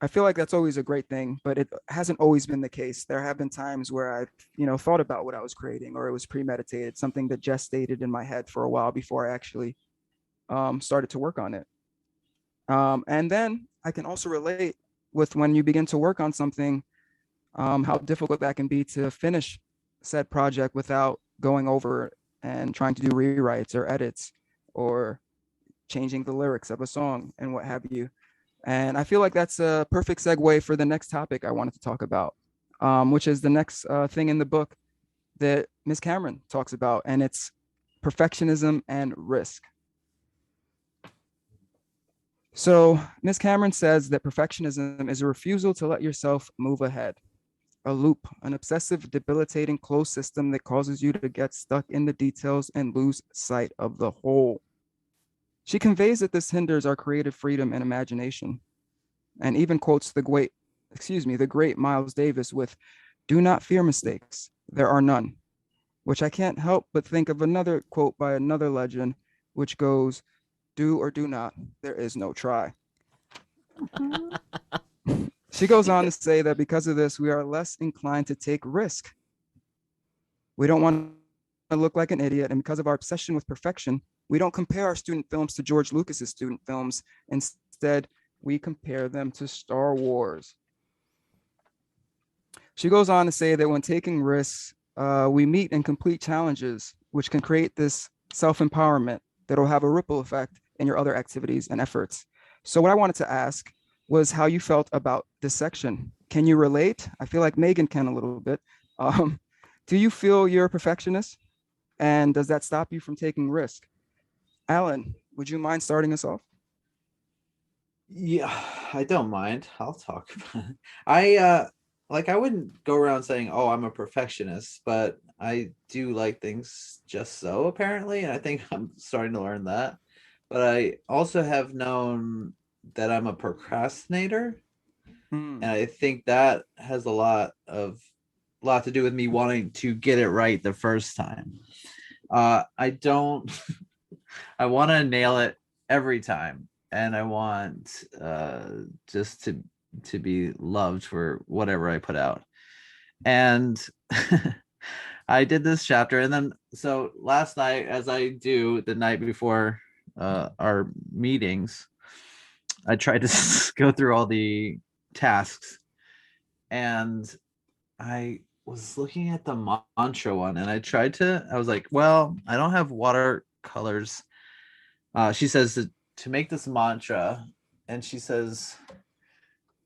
D: I feel like that's always a great thing, but it hasn't always been the case. There have been times where I've, thought about what I was creating, or it was premeditated, something that gestated in my head for a while before I actually started to work on it. And then I can also relate with when you begin to work on something, how difficult that can be to finish said project without going over and trying to do rewrites or edits or changing the lyrics of a song and what have you. And I feel like that's a perfect segue for the next topic I wanted to talk about, which is the next thing in the book that Ms. Cameron talks about, and it's perfectionism and risk. So Ms. Cameron says that perfectionism is a refusal to let yourself move ahead, a loop, an obsessive, debilitating closed system that causes you to get stuck in the details and lose sight of the whole. She conveys that this hinders our creative freedom and imagination, and even quotes the great Miles Davis with, "Do not fear mistakes, there are none," which I can't help but think of another quote by another legend, which goes, "Do or do not, there is no try." She goes on to say that because of this, we are less inclined to take risk. We don't want to look like an idiot, and because of our obsession with perfection, we don't compare our student films to George Lucas's student films. Instead, we compare them to Star Wars. She goes on to say that when taking risks, we meet and complete challenges, which can create this self-empowerment that will have a ripple effect in your other activities and efforts. So what I wanted to ask was how you felt about this section. Can you relate? I feel like Megan can a little bit. Do you feel you're a perfectionist? And does that stop you from taking risk? Alan, would you mind starting us off?
B: Yeah, I don't mind. I'll talk about it. I wouldn't go around saying, "Oh, I'm a perfectionist," but I do like things just so, apparently, and I think I'm starting to learn that. But I also have known that I'm a procrastinator, and I think that has a lot to do with me wanting to get it right the first time. I don't I want to nail it every time, and I want just to be loved for whatever I put out. And I did this chapter, and then so last night, as I do the night before our meetings, I tried to go through all the tasks, and I was looking at the mantra one, and I was like, well, I don't have watercolors. She says to make this mantra, and she says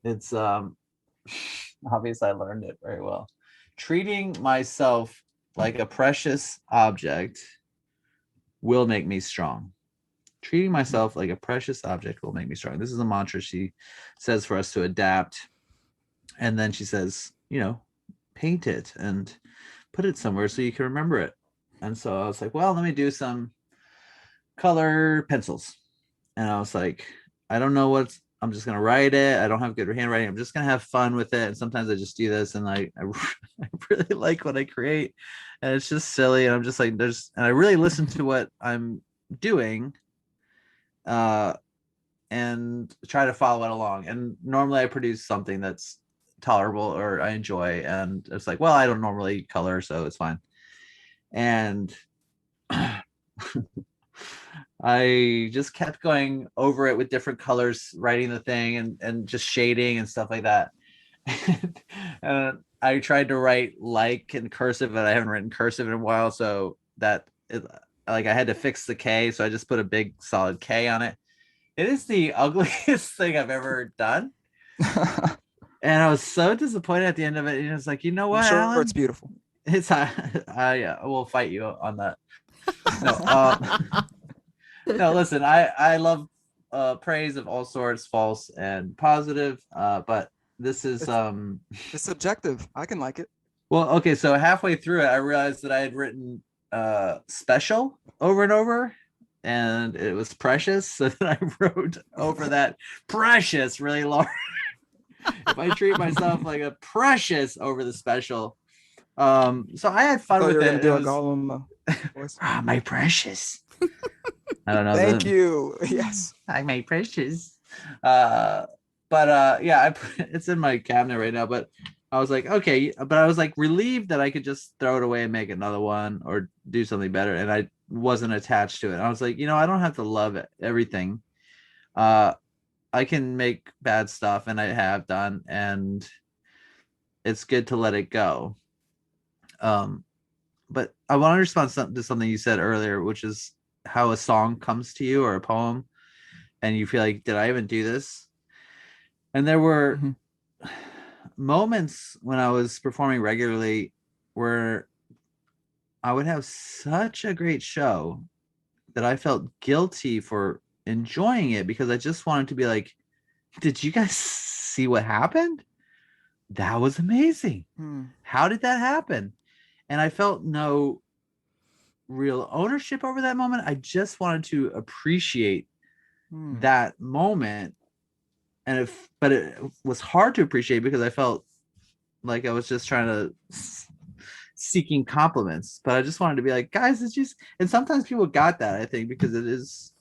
B: it's obviously I learned it very well. Treating myself like a precious object will make me strong. Treating myself like a precious object will make me strong. This is a mantra she says for us to adapt. And then she says, paint it and put it somewhere so you can remember it. And so I was like, well, let me do some color pencils. And I was like, I don't know I'm just going to write it. I don't have good handwriting. I'm just going to have fun with it. And sometimes I just do this, and I really like what I create, and it's just silly. And I'm just like, and I really listen to what I'm doing, and try to follow it along. And normally I produce something that's tolerable or I enjoy. And it's like, well, I don't normally color, so it's fine. And I just kept going over it with different colors, writing the thing and just shading and stuff like that. And I tried to write like in cursive, but I haven't written cursive in a while. So I had to fix the K. So I just put a big solid K on it. It is the ugliest thing I've ever done. And I was so disappointed at the end of it. And I was like, you know what,
D: I'm sure
B: Alan?
D: it's beautiful.
B: I will fight you on that. No, listen, I love praise of all sorts, false and positive. But this is
D: It's subjective. I can like it.
B: well, okay, so halfway through it, I realized that I had written special over and over, and it was precious. So then I wrote over that precious really large. If I treat myself like a precious over the special. So I had fun
D: I thought
B: with
D: you were
B: it.
D: gonna do
B: It
D: a
B: was,
D: Gollum voice.
B: my precious. I don't know.
D: Thank you. Yes.
B: Hi, my precious. but yeah, it's in my cabinet right now. But I was like, okay, but I was like relieved that I could just throw it away and make another one or do something better, and I wasn't attached to it. I was like, I don't have to love everything. I can make bad stuff, and I have done, and it's good to let it go. But I want to respond to something you said earlier, which is how a song comes to you or a poem, and you feel like, did I even do this? And there were moments when I was performing regularly where I would have such a great show that I felt guilty for enjoying it, because I just wanted to be like, did you guys see what happened? That was amazing. How did that happen? And I felt no real ownership over that moment. I just wanted to appreciate that moment. But it was hard to appreciate because I felt like I was just trying to seeking compliments, but I just wanted to be like, guys, it's just, and sometimes people got that, I think, because it is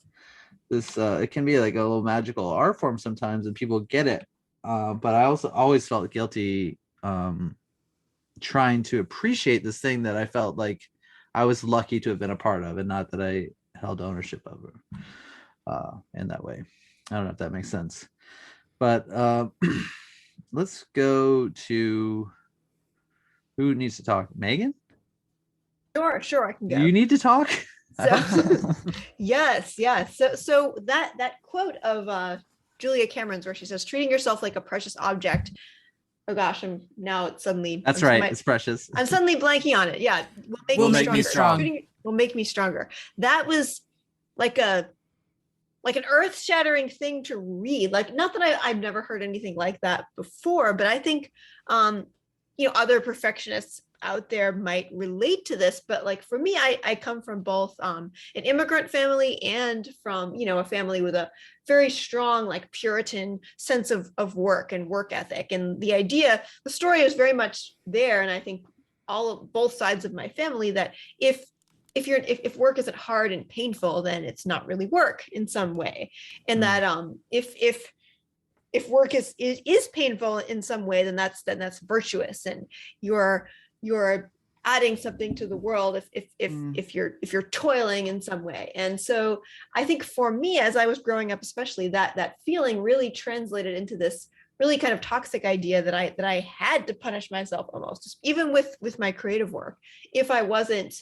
B: this, it can be like a little magical art form sometimes, and people get it. But I also always felt guilty trying to appreciate this thing that I felt like I was lucky to have been a part of, and not that I held ownership over in that way. I don't know if that makes sense. But let's go to who needs to talk. Megan?
C: Sure, I can go.
B: You need to talk?
C: So, yes. So that quote of Julia Cameron's, where she says, treating yourself like a precious object. Oh gosh,
B: That's right. It's precious.
C: I'm suddenly blanking on it. Yeah.
A: Will make me strong.
C: Will make me stronger. That was like an earth-shattering thing to read. Like, not that I've never heard anything like that before, but I think other perfectionists out there might relate to this. But like, for me, I come from both an immigrant family and from a family with a very strong, like, Puritan sense of work and work ethic. And the story is very much there. And I think both sides of my family, that if work isn't hard and painful, then it's not really work in some way. And that if work is painful in some way, then that's virtuous, and you're adding something to the world if you're toiling in some way. And so I think for me, as I was growing up, especially, that feeling really translated into this really kind of toxic idea that I had to punish myself almost, even with my creative work, if I wasn't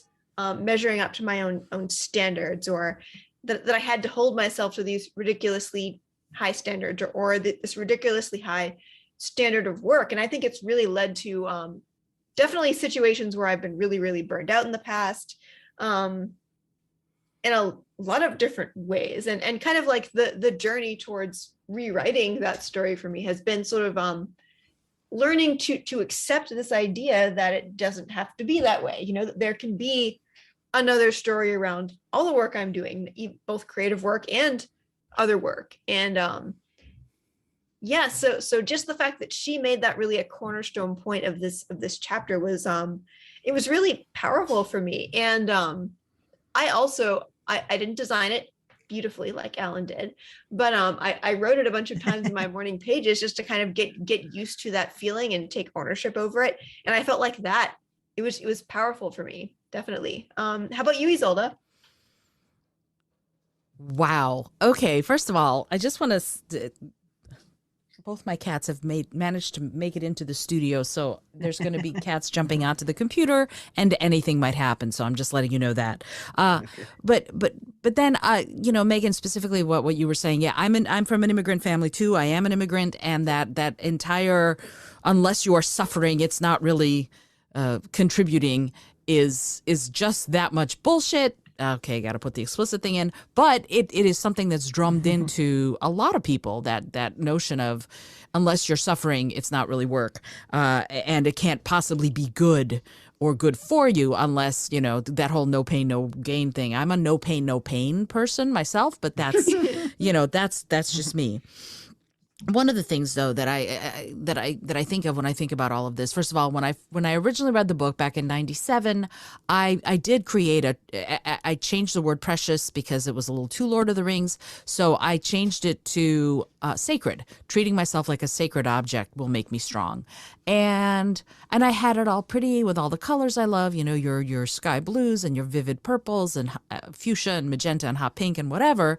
C: measuring up to my own standards, or that I had to hold myself to these ridiculously high standards, or this ridiculously high standard of work. And I think it's really led to definitely situations where I've been really, really burned out in the past, in a lot of different ways. And kind of like the journey towards rewriting that story for me has been sort of learning to accept this idea that it doesn't have to be that way. That there can be another story around all the work I'm doing, both creative work and other work. And so just the fact that she made that really a cornerstone point of this chapter was it was really powerful for me. And I didn't design it beautifully like Alan did, but I wrote it a bunch of times in my morning pages just to kind of get used to that feeling and take ownership over it. And I felt like that it was powerful for me, definitely. How about you, Isolde?
A: Wow. Okay. First of all, I just want to. Both my cats have managed to make it into the studio, so there's going to be cats jumping onto the computer, and anything might happen. So I'm just letting you know that. But then, Megan, specifically what you were saying. Yeah, I'm from an immigrant family too. I am an immigrant, and that entire, unless you are suffering, it's not really contributing, is just that much bullshit. Okay, got to put the explicit thing in, but it is something that's drummed into a lot of people, that notion of, unless you're suffering, it's not really work, and it can't possibly be good or good for you unless, that whole no pain, no gain thing. I'm a no pain, no pain person myself, but that's, that's just me. one of the things though that I think of when I think about all of this, first of all, when I originally read the book back in 97, I did create I changed the word precious because it was a little too Lord of the Rings. So I changed it to sacred. Treating myself like a sacred object will make me strong. And I had it all pretty with all the colors I love, your sky blues and your vivid purples and fuchsia and magenta and hot pink and whatever.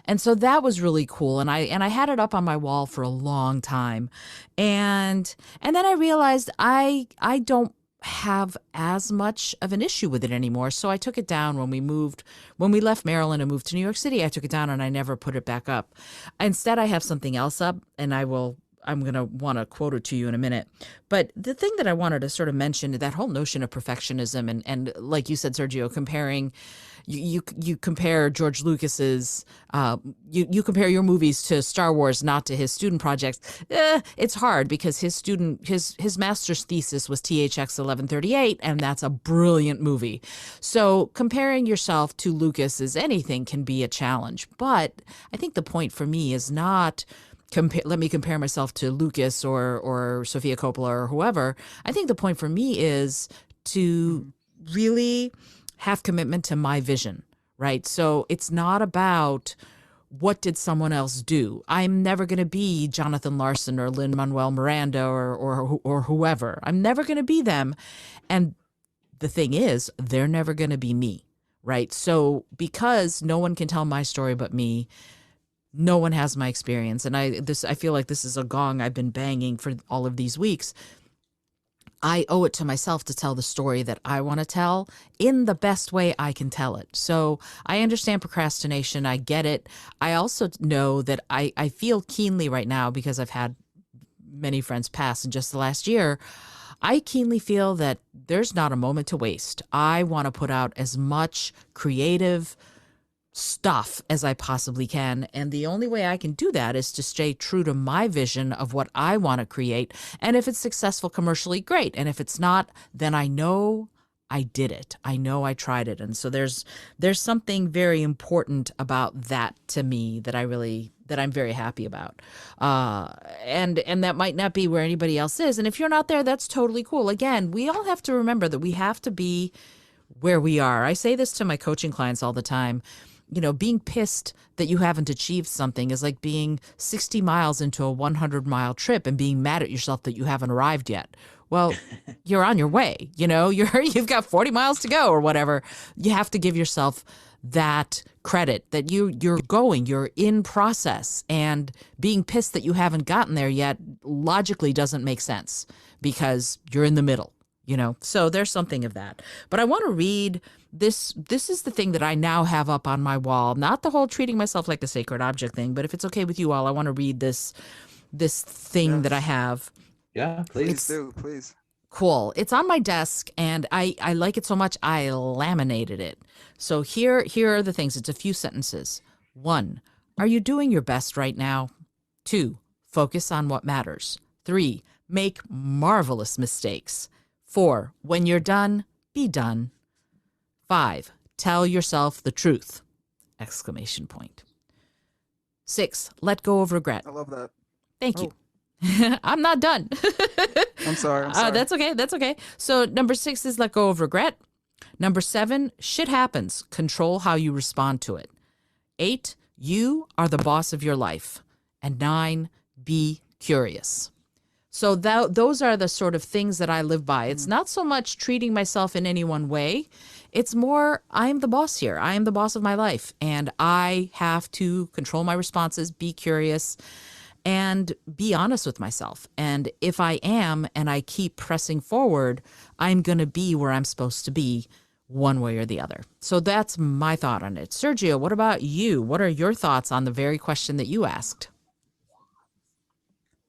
A: And so that was really cool. And I had it up on my wall for a long time. And then I realized I don't have as much of an issue with it anymore. So I took it down when we left Maryland and moved to New York City. I took it down and I never put it back up. Instead, I have something else up, and I'm going to want to quote it to you in a minute. But the thing that I wanted to sort of mention, that whole notion of perfectionism and like you said, Sergio, comparing, you compare George Lucas's, you compare your movies to Star Wars, not to his student projects. It's hard because his master's thesis was THX 1138, and that's a brilliant movie. So comparing yourself to Lucas as anything can be a challenge. But I think the point for me is not let me compare myself to Lucas or Sofia Coppola or whoever. I think the point for me is to really have commitment to my vision, right? So it's not about what did someone else do. I'm never going to be Jonathan Larson or Lin-Manuel Miranda or whoever. I'm never going to be them. And the thing is, they're never going to be me, right? So because no one can tell my story but me, no one has my experience. And I feel like this is a gong I've been banging for all of these weeks. I owe it to myself to tell the story that I want to tell in the best way I can tell it. So I understand procrastination. I get it. I also know that I feel keenly right now, because I've had many friends pass in just the last year. I keenly feel that there's not a moment to waste. I want to put out as much creative stuff as I possibly can. And the only way I can do that is to stay true to my vision of what I want to create. And if it's successful commercially, great. And if it's not, then I know I did it. I know I tried it. And so there's something very important about that to me that I'm very happy about. And that might not be where anybody else is. And if you're not there, that's totally cool. Again, we all have to remember that we have to be where we are. I say this to my coaching clients all the time. Being pissed that you haven't achieved something is like being 60 miles into a 100-mile trip and being mad at yourself that you haven't arrived yet. Well, you're on your way. You've got 40 miles to go or whatever. You have to give yourself that credit that you're in process, and being pissed that you haven't gotten there yet logically doesn't make sense because you're in the middle. So there's something of that. But I want to read this. This is the thing that I now have up on my wall, not the whole treating myself like a sacred object thing, but if it's okay with you all, I want to read this thing that I have.
B: Yeah, please.
D: Please.
A: Cool. It's on my desk, and I like it so much I laminated it. So here are the things. It's a few sentences. 1, are you doing your best right now? 2, focus on what matters. 3, make marvelous mistakes. 4, when you're done, be done. 5, tell yourself the truth! ! 6, let go of regret.
D: I love that.
A: Thank you. I'm not done.
D: I'm sorry.
A: That's okay. That's okay. So number 6 is let go of regret. Number 7, shit happens. Control how you respond to it. 8, you are the boss of your life. And 9, be curious. So those are the sort of things that I live by. It's not so much treating myself in any one way. It's more, I am the boss here. I am the boss of my life. And I have to control my responses, be curious, and be honest with myself. And if I am, and I keep pressing forward, I'm going to be where I'm supposed to be one way or the other. So that's my thought on it. Sergio, what about you? What are your thoughts on the very question that you asked?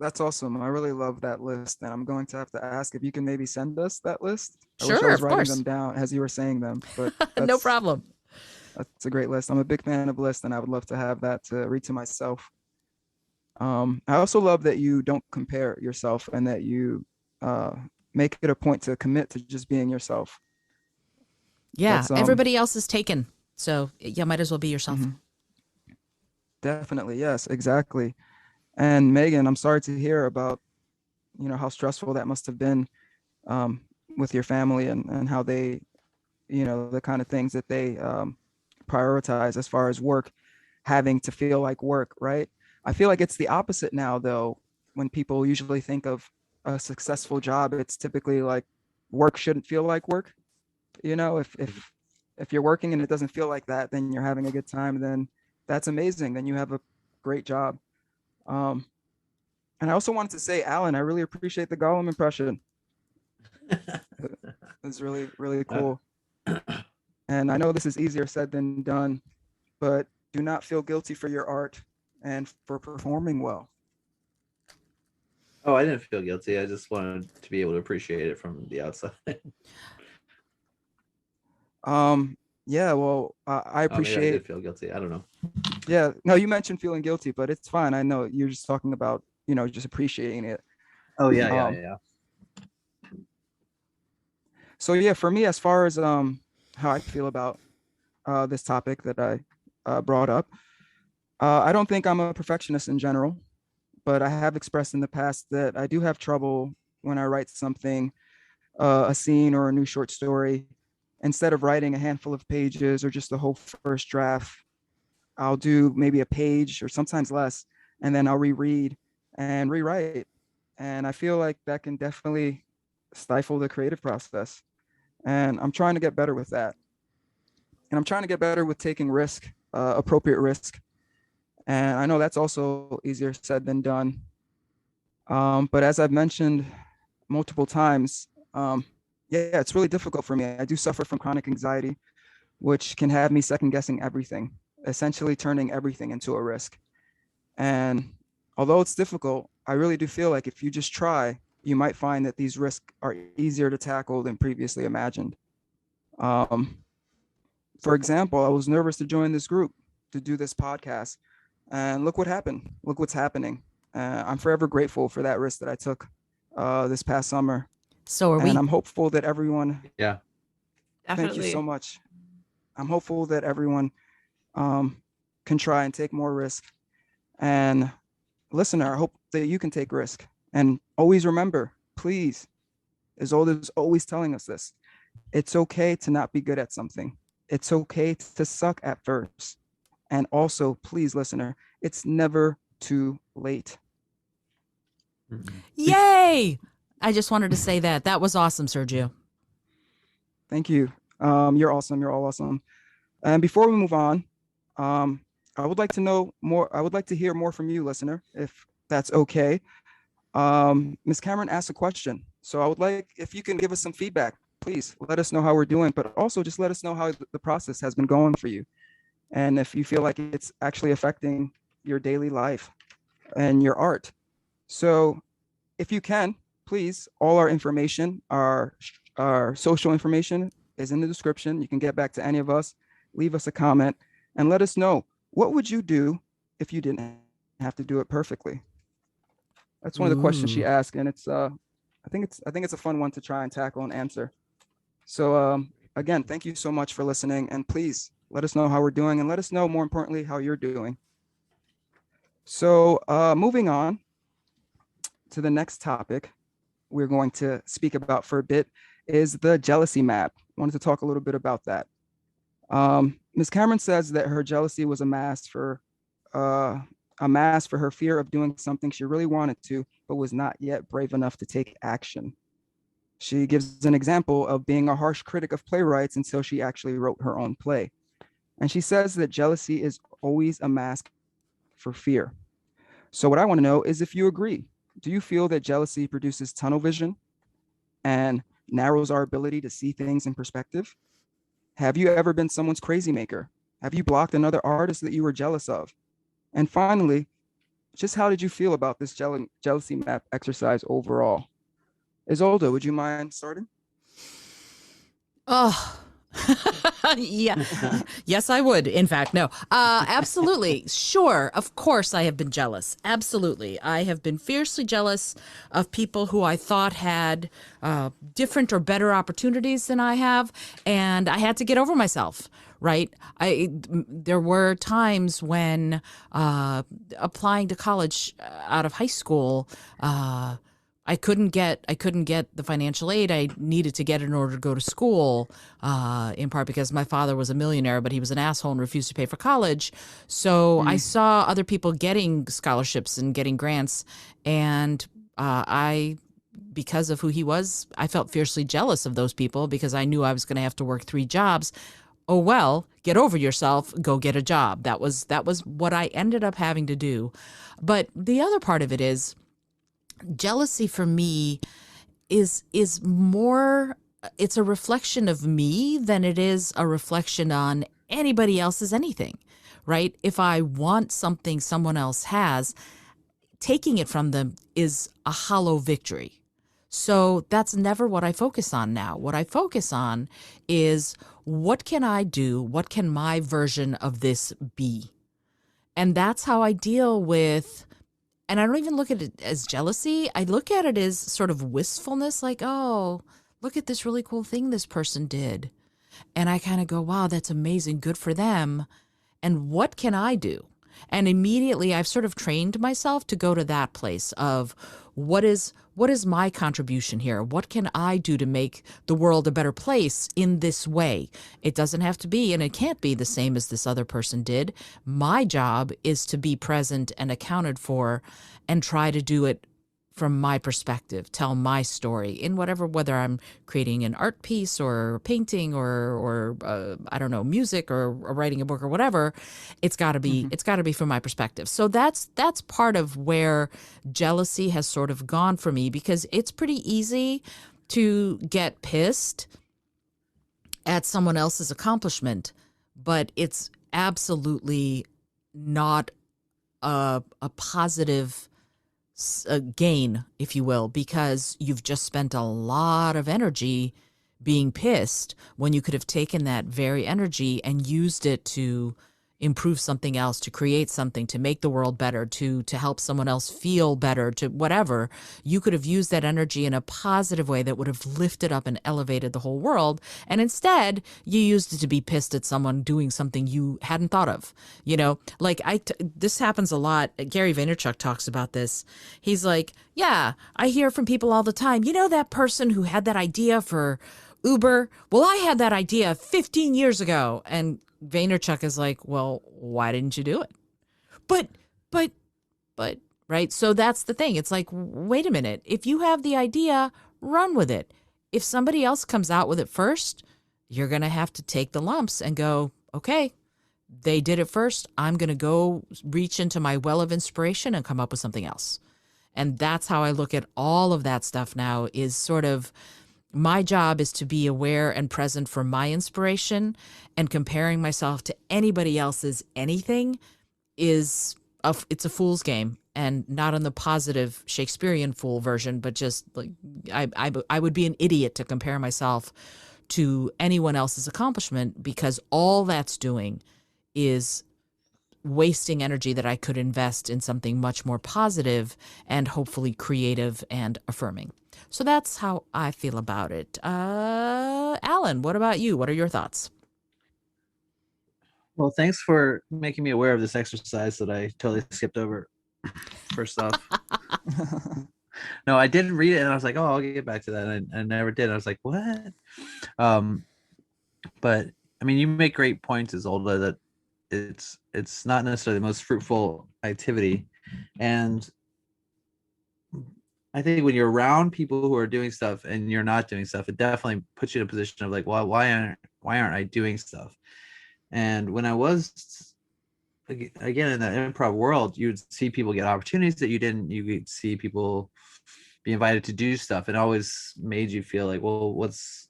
D: That's awesome. I really love that list. And I'm going to have to ask if you can maybe send us that list. I wish I
A: Sure,
D: was
A: of
D: writing
A: course.
D: them down as you were saying them. But
A: No problem.
D: That's a great list. I'm a big fan of lists, and I would love to have that to read to myself. I also love that you don't compare yourself, and that you make it a point to commit to just being yourself.
A: Yeah,
D: That's,
A: everybody else is taken. So yeah, might as well be yourself.
D: Mhm. Definitely. Yes, exactly. And Megan, I'm sorry to hear about, how stressful that must have been um, with your family and how they, the kind of things that they prioritize as far as work, having to feel like work, right? I feel like it's the opposite now, though. When people usually think of a successful job, it's typically like work shouldn't feel like work. If you're working and it doesn't feel like that, then you're having a good time. Then that's amazing. Then you have a great job. Um, and I also wanted to say, Alan, I really appreciate the Gollum impression. It's really, really cool. And I know this is easier said than done, but do not feel guilty for your art and for performing well.
B: Oh, I didn't feel guilty. I just wanted to be able to appreciate it from the outside.
D: Yeah, well, I
B: Oh, maybe I
D: appreciate.
B: did feel guilty. I don't know.
D: Yeah, no, you mentioned feeling guilty, but it's fine. I know you're just talking about, just appreciating it.
B: Oh yeah,
D: Um,
B: yeah.
D: So yeah, for me, as far as how I feel about this topic that I brought up, I don't think I'm a perfectionist in general, but I have expressed in the past that I do have trouble when I write something, a scene or a new short story. Instead of writing a handful of pages or just the whole first draft, I'll do maybe a page or sometimes less, and then I'll reread and rewrite. And I feel like that can definitely stifle the creative process. And I'm trying to get better with that. And I'm trying to get better with taking risk, appropriate risk. And I know that's also easier said than done. But as I've mentioned multiple times, yeah, it's really difficult for me. I do suffer from chronic anxiety, which can have me second guessing everything, essentially turning everything into a risk. And although it's difficult, I really do feel like if you just try, you might find that these risks are easier to tackle than previously imagined. Um, for example, I was nervous to join this group to do this podcast, and look what happened. Look what's happening. I'm forever grateful for that risk that I took this past summer,
A: So are
D: and
A: we.
D: I'm hopeful that everyone.
B: Yeah.
C: Definitely.
D: Thank you so much. I'm hopeful that everyone can try and take more risk. And listener, I hope that you can take risk. And always remember, please, Isolde's always telling us this. It's okay to not be good at something. It's okay to suck at first. And also, please, listener, it's never too late.
A: Yay! I just wanted to say that. That was awesome, Sergio.
D: Thank you. You're awesome. You're all awesome. And before we move on, I would like to know more. I would like to hear more from you, listener, if that's okay. Ms. Cameron asked a question. So I would like, if you can give us some feedback, please let us know how we're doing, but also just let us know how the process has been going for you. And if you feel like it's actually affecting your daily life and your art. So if you can, please, all our information, our social information is in the description. You can get back to any of us, leave us a comment, and let us know, what would you do if you didn't have to do it perfectly? That's one of the questions she
A: Ooh.
D: asked, and it's I think it's a fun one to try and tackle and answer. So again, thank you so much for listening, and please let us know how we're doing, and let us know, more importantly, how you're doing. So moving on to the next topic we're going to speak about for a bit is the jealousy map. I wanted to talk a little bit about that. Ms. Cameron says that her jealousy was a mask for her fear of doing something she really wanted to, but was not yet brave enough to take action. She gives an example of being a harsh critic of playwrights until she actually wrote her own play. And she says that jealousy is always a mask for fear. So what I want to know is if you agree. Do you feel that jealousy produces tunnel vision and narrows our ability to see things in perspective? Have you ever been someone's crazy maker? Have you blocked another artist that you were jealous of? And finally, just how did you feel about this jealousy map exercise overall? Isolde, would you mind starting?
A: Oh, yeah. Yes, I would. In fact, no. Absolutely. Sure. Of course, I have been jealous. Absolutely. I have been fiercely jealous of people who I thought had different or better opportunities than I have. And I had to get over myself, right? There were times when applying to college out of high school, I couldn't get the financial aid I needed to get in order to go to school, in part because my father was a millionaire, but he was an asshole and refused to pay for college. So I saw other people getting scholarships and getting grants, and because of who he was, I felt fiercely jealous of those people because I knew I was going to have to work 3 jobs. Oh well, get over yourself, go get a job. That was what I ended up having to do. But the other part of it is, jealousy for me is more, it's a reflection of me than it is a reflection on anybody else's anything, right? If I want something someone else has, taking it from them is a hollow victory. So that's never what I focus on now. What I focus on is, what can I do? What can my version of this be? And that's how I deal with, and I don't even look at it as jealousy. I look at it as sort of wistfulness, like, oh, look at this really cool thing this person did. And I kind of go, wow, that's amazing. Good for them. And what can I do? And immediately I've sort of trained myself to go to that place of, what is my contribution here? What can I do to make the world a better place in this way? It doesn't have to be, and it can't be the same as this other person did. My job is to be present and accounted for and try to do it from my perspective, tell my story in whatever, whether I'm creating an art piece or painting or I don't know, music or writing a book or whatever. It's got to be from my perspective. So that's part of where jealousy has sort of gone for me, because it's pretty easy to get pissed at someone else's accomplishment, but it's absolutely not a positive gain, if you will, because you've just spent a lot of energy being pissed when you could have taken that very energy and used it to improve something else, to create something, to make the world better, to help someone else feel better, to whatever. You could have used that energy in a positive way that would have lifted up and elevated the whole world. And instead, you used it to be pissed at someone doing something you hadn't thought of. You know, like this happens a lot. Gary Vaynerchuk talks about this. He's like, yeah, I hear from people all the time, you know, that person who had that idea for Uber? Well, I had that idea 15 years ago. And Vaynerchuk is like, well, why didn't you do it? But, right? So that's the thing. It's like, wait a minute. If you have the idea, run with it. If somebody else comes out with it first, you're going to have to take the lumps and go, okay, they did it first. I'm going to go reach into my well of inspiration and come up with something else. And that's how I look at all of that stuff now, is sort of, my job is to be aware and present for my inspiration, and comparing myself to anybody else's anything it's a fool's game, and not in the positive Shakespearean fool version, but just like I would be an idiot to compare myself to anyone else's accomplishment, because all that's doing is wasting energy that I could invest in something much more positive and hopefully creative and affirming. So that's how I feel about it. Alan, what about you? What are your thoughts?
B: Well, thanks for making me aware of this exercise that I totally skipped over. First off, no, I didn't read it, and I was like, oh, I'll get back to that. And I never did. I was like, what? But I mean, you make great points, Isolde, that it's not necessarily the most fruitful activity, and I think when you're around people who are doing stuff and you're not doing stuff, it definitely puts you in a position of like, well, why aren't I doing stuff? And when I was, again, in the improv world, you would see people get opportunities that you didn't. You could see people be invited to do stuff. It always made you feel like, well, what's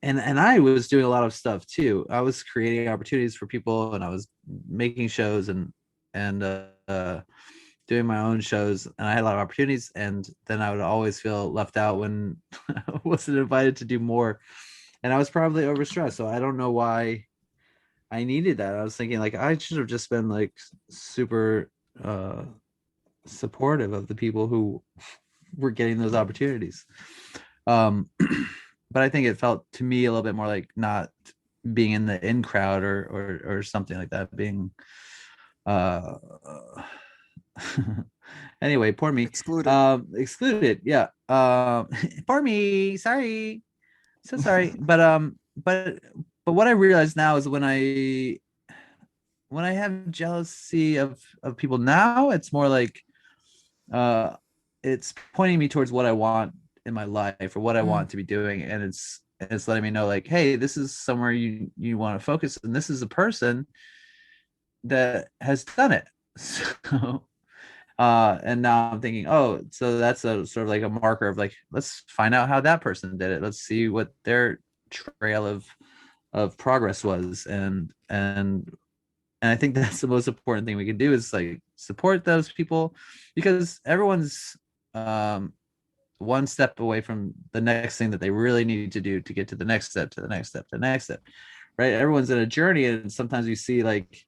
B: and I was doing a lot of stuff too. I was creating opportunities for people, and I was making shows and doing my own shows, and I had a lot of opportunities, and then I would always feel left out when I wasn't invited to do more. And I was probably overstressed. So I don't know why I needed that. I was thinking like, I should have just been like super supportive of the people who were getting those opportunities. but I think it felt to me a little bit more like not being in the in crowd or something like that, being uh anyway, poor me.
D: Excluded.
B: Excluded, yeah. Poor me, sorry, so sorry. But what I realize now is when I have jealousy of people now, it's more like it's pointing me towards what I want in my life or what I want to be doing, and it's letting me know like, hey, this is somewhere you want to focus, and this is a person that has done it. So and now I'm thinking, oh, so that's a sort of like a marker of like, let's find out how that person did it. Let's see what their trail of progress was, and I think that's the most important thing we can do is like support those people, because everyone's one step away from the next thing that they really need to do to get to the next step, to the next step, to the next step, right? Everyone's in a journey, and sometimes you see like,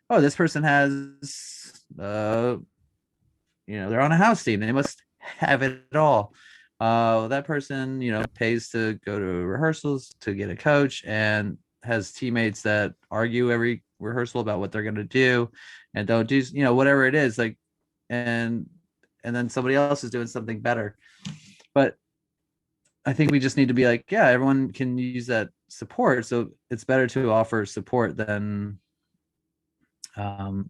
B: oh, this person has they're on a house team, they must have it all. That person pays to go to rehearsals, to get a coach, and has teammates that argue every rehearsal about what they're going to do and don't do whatever it is, like, and then somebody else is doing something better. But I think we just need to be like, yeah, everyone can use that support, so it's better to offer support than to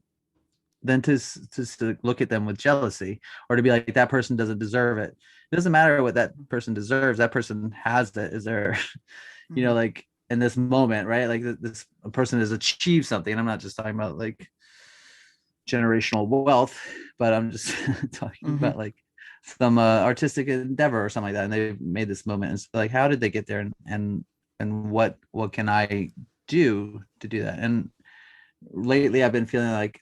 B: look at them with jealousy, or to be like, that person doesn't deserve it. It doesn't matter what that person deserves. That person has that, is there like in this moment, right? Like this person has achieved something, and I'm not just talking about like generational wealth, but I'm just talking about like some artistic endeavor or something like that, and they've made this moment. And so like, how did they get there, and what can I do to do that? And lately I've been feeling like,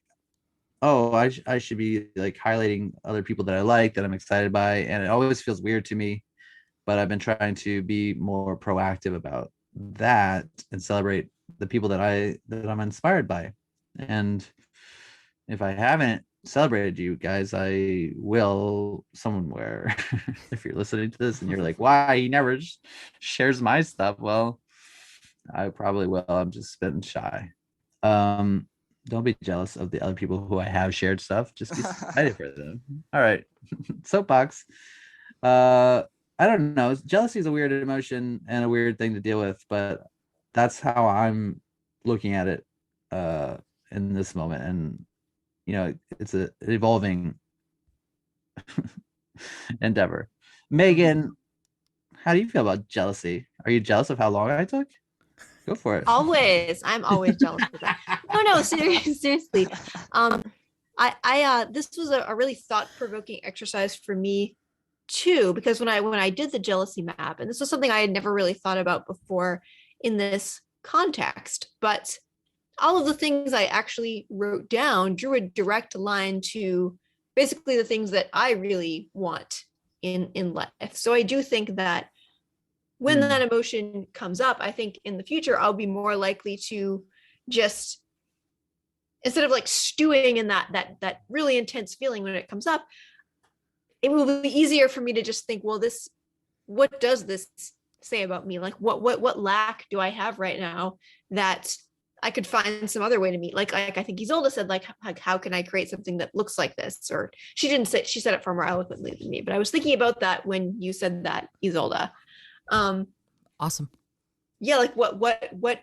B: oh, I should be like highlighting other people that I like, that I'm excited by, and it always feels weird to me, but I've been trying to be more proactive about that and celebrate the people that I'm inspired by. And if I haven't celebrated you guys, I will somewhere. If you're listening to this and you're like, why he never shares my stuff, well, I probably will. I'm just been shy. Don't be jealous of the other people who I have shared stuff. Just be excited for them. All right. Soapbox. I don't know. Jealousy is a weird emotion and a weird thing to deal with, but that's how I'm looking at it in this moment. And it's an evolving endeavor. Megan, how do you feel about jealousy? Are you jealous of how long I took? Go for it.
C: Always. I'm always jealous of that. No, seriously. I this was a really thought-provoking exercise for me too, because when I did the jealousy map, and this was something I had never really thought about before in this context, but all of the things I actually wrote down drew a direct line to basically the things that I really want in life. So I do think that when that emotion comes up, I think in the future, I'll be more likely to just, instead of like stewing in that really intense feeling when it comes up, it will be easier for me to just think, well, what does this say about me? Like what lack do I have right now that I could find some other way to meet? Like I think Isolde said, like how can I create something that looks like this? Or she didn't say, she said it far more eloquently than me, but I was thinking about that when you said that, Isolde.
A: Awesome.
C: Yeah, like what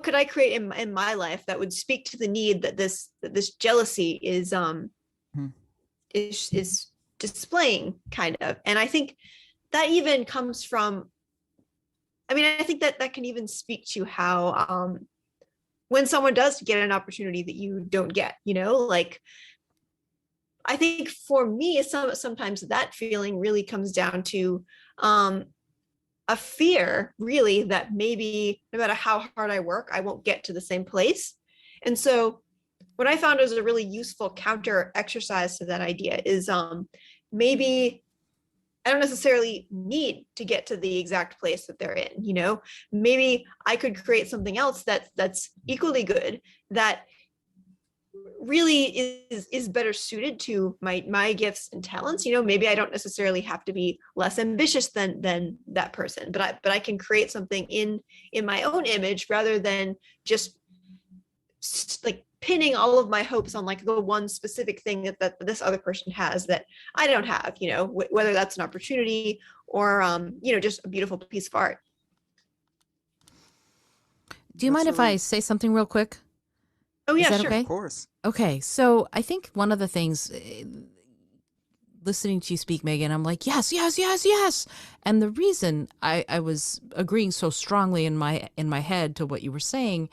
C: could I create in my life that would speak to the need that this jealousy is displaying, kind of. And I think that even comes from, I think that can even speak to how when someone does get an opportunity that you don't get, like I think for me, sometimes that feeling really comes down to a fear, really, that maybe no matter how hard I work, I won't get to the same place. And so what I found was a really useful counter exercise to that idea is maybe I don't necessarily need to get to the exact place that they're in, maybe I could create something else that's equally good, that really is better suited to my gifts and talents. Maybe I don't necessarily have to be less ambitious than that person, but I can create something in my own image rather than just like pinning all of my hopes on like the one specific thing that this other person has that I don't have, whether that's an opportunity or just a beautiful piece of art.
A: Do you mind if I say something real quick?
C: Oh yeah,
A: Is that
C: sure.
A: okay?
D: Of course.
A: Okay, so I think one of the things, listening to you speak, Megan, I'm like, yes, yes, yes, yes. And the reason I was agreeing so strongly in my head to what you were saying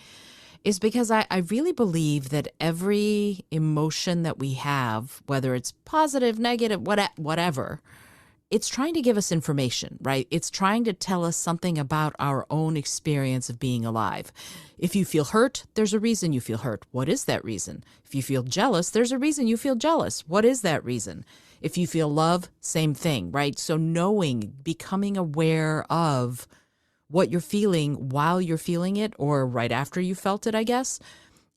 A: is because I really believe that every emotion that we have, whether it's positive, negative, whatever, it's trying to give us information, right? It's trying to tell us something about our own experience of being alive. If you feel hurt, there's a reason you feel hurt. What is that reason? If you feel jealous, there's a reason you feel jealous. What is that reason? If you feel love, same thing, right? So knowing, becoming aware of what you're feeling while you're feeling it, or right after you felt it, I guess,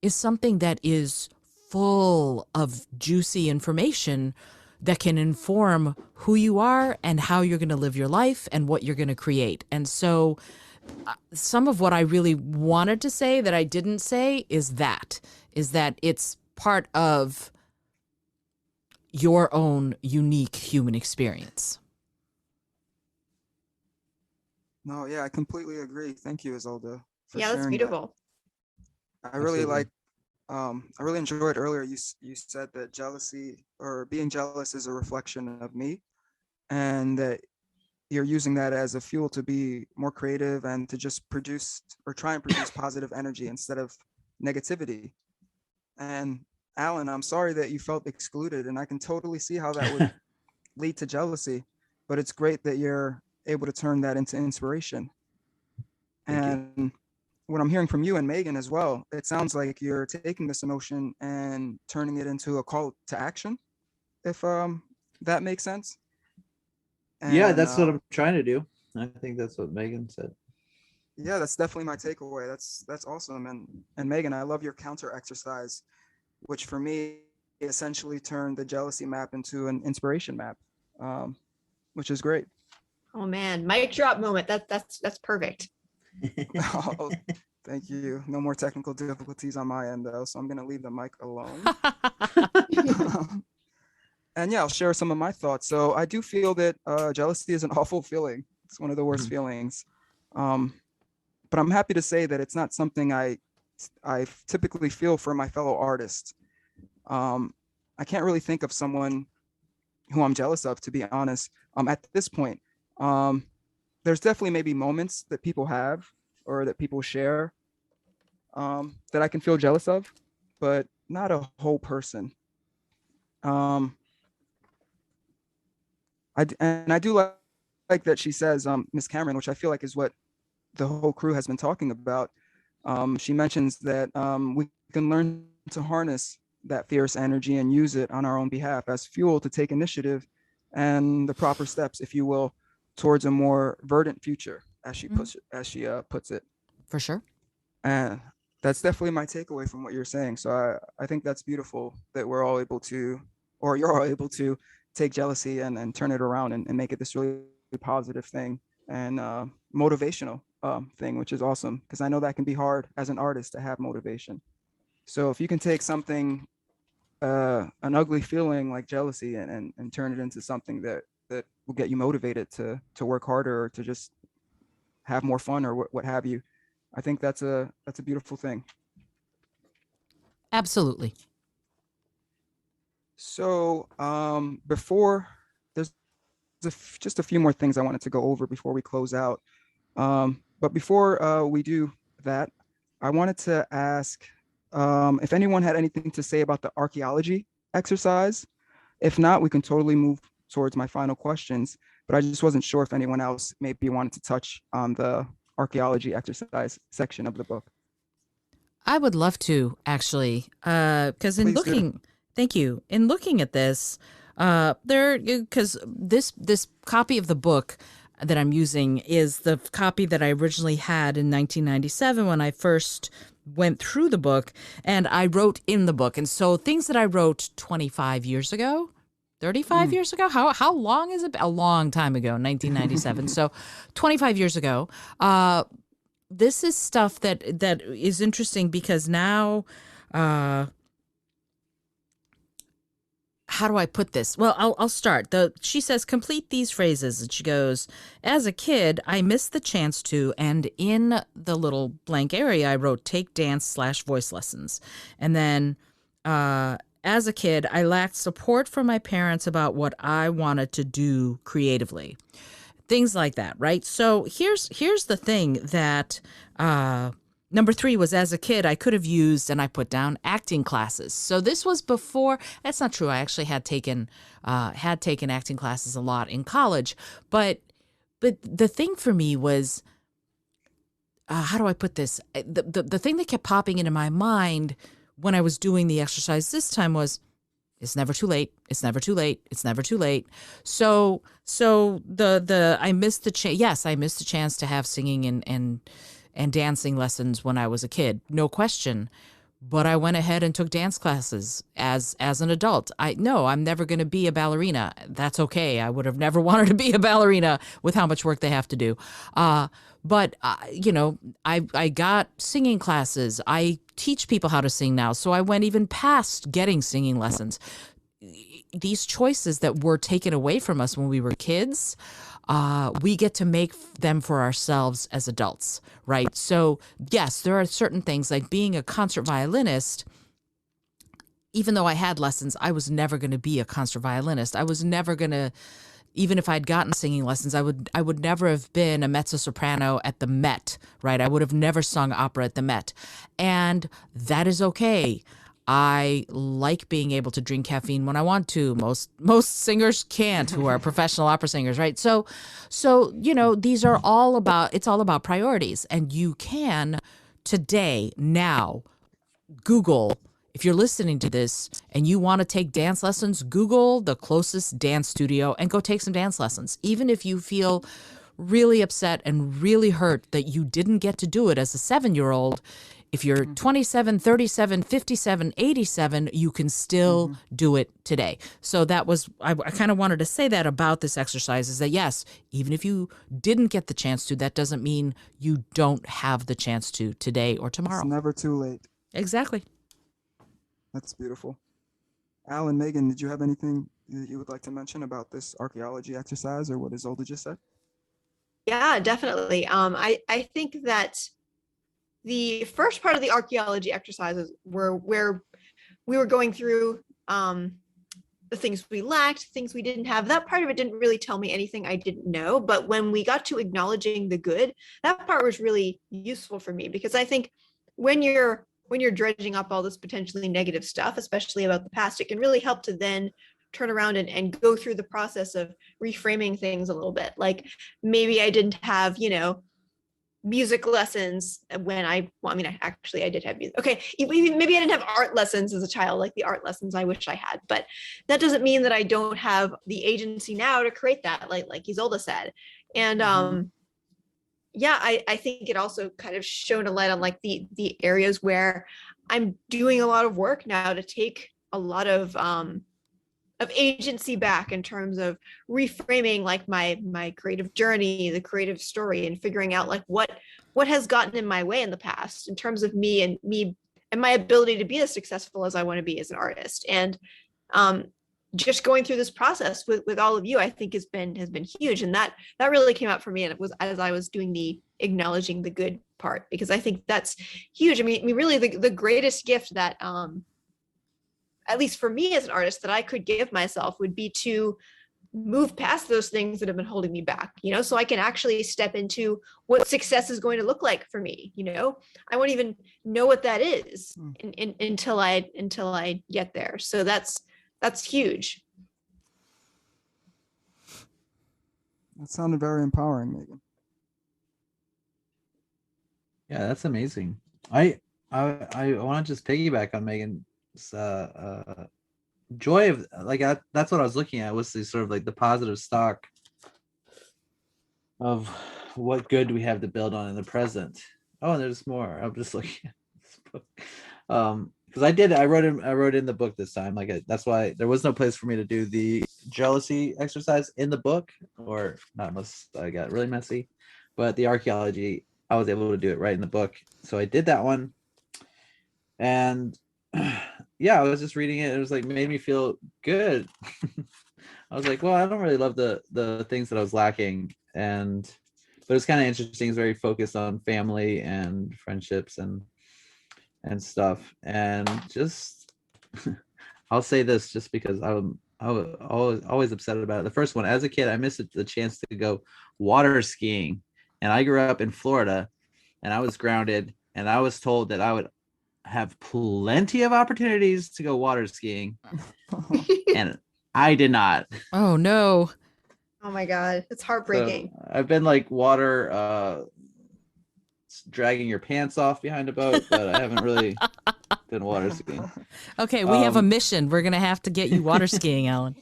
A: is something that is full of juicy information that can inform who you are and how you're going to live your life and what you're going to create. And so some of what I really wanted to say that I didn't say is that it's part of your own unique human experience.
D: No, yeah, I completely agree. Thank you, Isolde, for
C: Yeah, that's
D: sharing that.
C: beautiful.
D: I really
B: Absolutely.
D: like I really enjoyed earlier you said that jealousy or being jealous is a reflection of me, and that you're using that as a fuel to be more creative and to just produce or try and produce positive energy instead of negativity. And Alan, I'm sorry that you felt excluded, and I can totally see how that would lead to jealousy, but it's great that you're able to turn that into inspiration.
B: Thank you.
D: And what I'm hearing from you and Megan as well, it sounds like you're taking this emotion and turning it into a call to action, if that makes sense.
B: Yeah,
D: And
B: that's what I'm trying to do. I think that's what Megan said.
D: yeah, that's definitely my takeaway. That's awesome. And Megan, I love your counter exercise, which for me essentially turned the jealousy map into an inspiration map, which is great.
C: Oh man, mic drop moment. That's perfect.
D: Oh, thank you. No more technical difficulties on my end though, so I'm gonna leave the mic alone. And yeah, I'll share some of my thoughts. So I do feel that jealousy is an awful feeling. It's one of the worst feelings. But I'm happy to say that it's not something I typically feel for my fellow artists. I can't really think of someone who I'm jealous of, to be honest. At this point, there's definitely maybe moments that people have or that people share that I can feel jealous of, but not a whole person. I do like that she says, Miss Cameron, which I feel like is what the whole crew has been talking about. She mentions that we can learn to harness that fierce energy and use it on our own behalf as fuel to take initiative and the proper steps, if you will, towards a more verdant future, as she puts it.
A: For sure.
D: And that's definitely my takeaway from what you're saying. So I think that's beautiful that we're all able to, or you're all able to take jealousy and turn it around and make it this really positive thing and motivational thing, which is awesome, because I know that can be hard as an artist to have motivation. So if you can take something, an ugly feeling like jealousy and turn it into something that will get you motivated to work harder or to just have more fun or what have you, I think that's a beautiful thing.
A: Absolutely.
D: So before there's just a few more things I wanted to go over before we close out. But before we do that, I wanted to ask if anyone had anything to say about the archaeology exercise. If not, we can totally move towards my final questions, but I just wasn't sure if anyone else maybe wanted to touch on the archaeology exercise section of the book.
A: I would love to, actually, because in
D: Please do.
A: looking, thank you. In looking at this, because this copy of the book that I'm using is the copy that I originally had in 1997 when I first went through the book and I wrote in the book. And so things that I wrote 25 years ago, 35 years ago, how long is it? A long time ago, 1997. So 25 years ago, this is stuff that is interesting because now, how do I put this? Well, I'll start. She says, complete these phrases. And she goes, as a kid, I missed the chance to, and in the little blank area, I wrote take dance/voice lessons. And then, as a kid, I lacked support from my parents about what I wanted to do creatively. Things like that, right? So here's the thing that, number 3 was as a kid, I could have used, and I put down acting classes. So this was before, that's not true. I actually had taken acting classes a lot in college. But the thing for me was, how do I put this? The thing that kept popping into my mind when I was doing the exercise this time was, it's never too late. It's never too late. It's never too late. So I missed the chance. Yes, I missed the chance to have singing and dancing lessons when I was a kid, no question. But I went ahead and took dance classes as an adult. I'm never going to be a ballerina. That's okay. I would have never wanted to be a ballerina with how much work they have to do. But I got singing classes. I teach people how to sing now. So I went even past getting singing lessons. These choices that were taken away from us when we were kids, we get to make them for ourselves as adults, right? So yes, there are certain things like being a concert violinist. Even though I had lessons, I was never going to be a concert violinist. I was never going to, even if I'd gotten singing lessons, I would never have been a mezzo-soprano at the Met, right? I would have never sung opera at the Met. And that is okay. I like being able to drink caffeine when I want to. Most singers can't who are professional opera singers, right? So these are all about priorities. And you can today, now, Google, if you're listening to this and you want to take dance lessons, Google the closest dance studio and go take some dance lessons. Even if you feel really upset and really hurt that you didn't get to do it as a 7-year-old, if you're 27, 37, 57, 87, you can still do it today. So that was, I kind of wanted to say that about this exercise, is that yes, even if you didn't get the chance to, that doesn't mean you don't have the chance to today or tomorrow.
D: It's never too late.
A: Exactly.
D: That's beautiful. Al and Megan, did you have anything that you would like to mention about this archaeology exercise or what Isolde just said?
C: Yeah, definitely. I think that the first part of the archaeology exercises were where we were going through the things we lacked, things we didn't have. That part of it didn't really tell me anything I didn't know. But when we got to acknowledging the good, that part was really useful for me, because I think when you're dredging up all this potentially negative stuff, especially about the past, it can really help to then turn around and go through the process of reframing things a little bit. Like maybe I didn't have, music lessons when I did have music. Okay, maybe I didn't have art lessons as a child, like the art lessons I wish I had, but that doesn't mean that I don't have the agency now to create that, like Isolde said. And I think it also kind of shone a light on like the areas where I'm doing a lot of work now to take a lot of agency back in terms of reframing like my creative journey, the creative story, and figuring out like what has gotten in my way in the past in terms of me and my ability to be as successful as I want to be as an artist. And just going through this process with all of you, I think has been huge. And that really came out for me. And it was as I was doing the acknowledging the good part, because I think that's huge. I mean, really the greatest gift that, at least for me as an artist, that I could give myself would be to move past those things that have been holding me back, so I can actually step into what success is going to look like for me. I won't even know what that is until I get there. So that's huge.
D: That sounded very empowering, Megan.
B: Yeah, that's amazing. I want to just piggyback on Megan's joy of like that's what I was looking at, was the sort of like the positive stock of what good we have to build on in the present. Oh, and there's more. I'm just looking at this book. Because I wrote in the book this time. That's why there was no place for me to do the jealousy exercise in the book, or not unless I got really messy. But the archaeology, I was able to do it right in the book. So I did that one. And yeah, I was just reading it. It was like made me feel good. I was like, well, I don't really love the things that I was lacking. But it's kind of interesting. It's very focused on family and friendships and stuff. And just I'll say this just because I was always upset about it. The first one, as a kid, I missed the chance to go water skiing. And I grew up in Florida, and I was grounded, and I was told that I would have plenty of opportunities to go water skiing. And I did not.
A: Oh no.
C: Oh my God, it's heartbreaking.
B: So I've been like water dragging your pants off behind a boat, but I haven't really been water skiing.
A: Okay, we have a mission. We're gonna have to get you water skiing, Alan.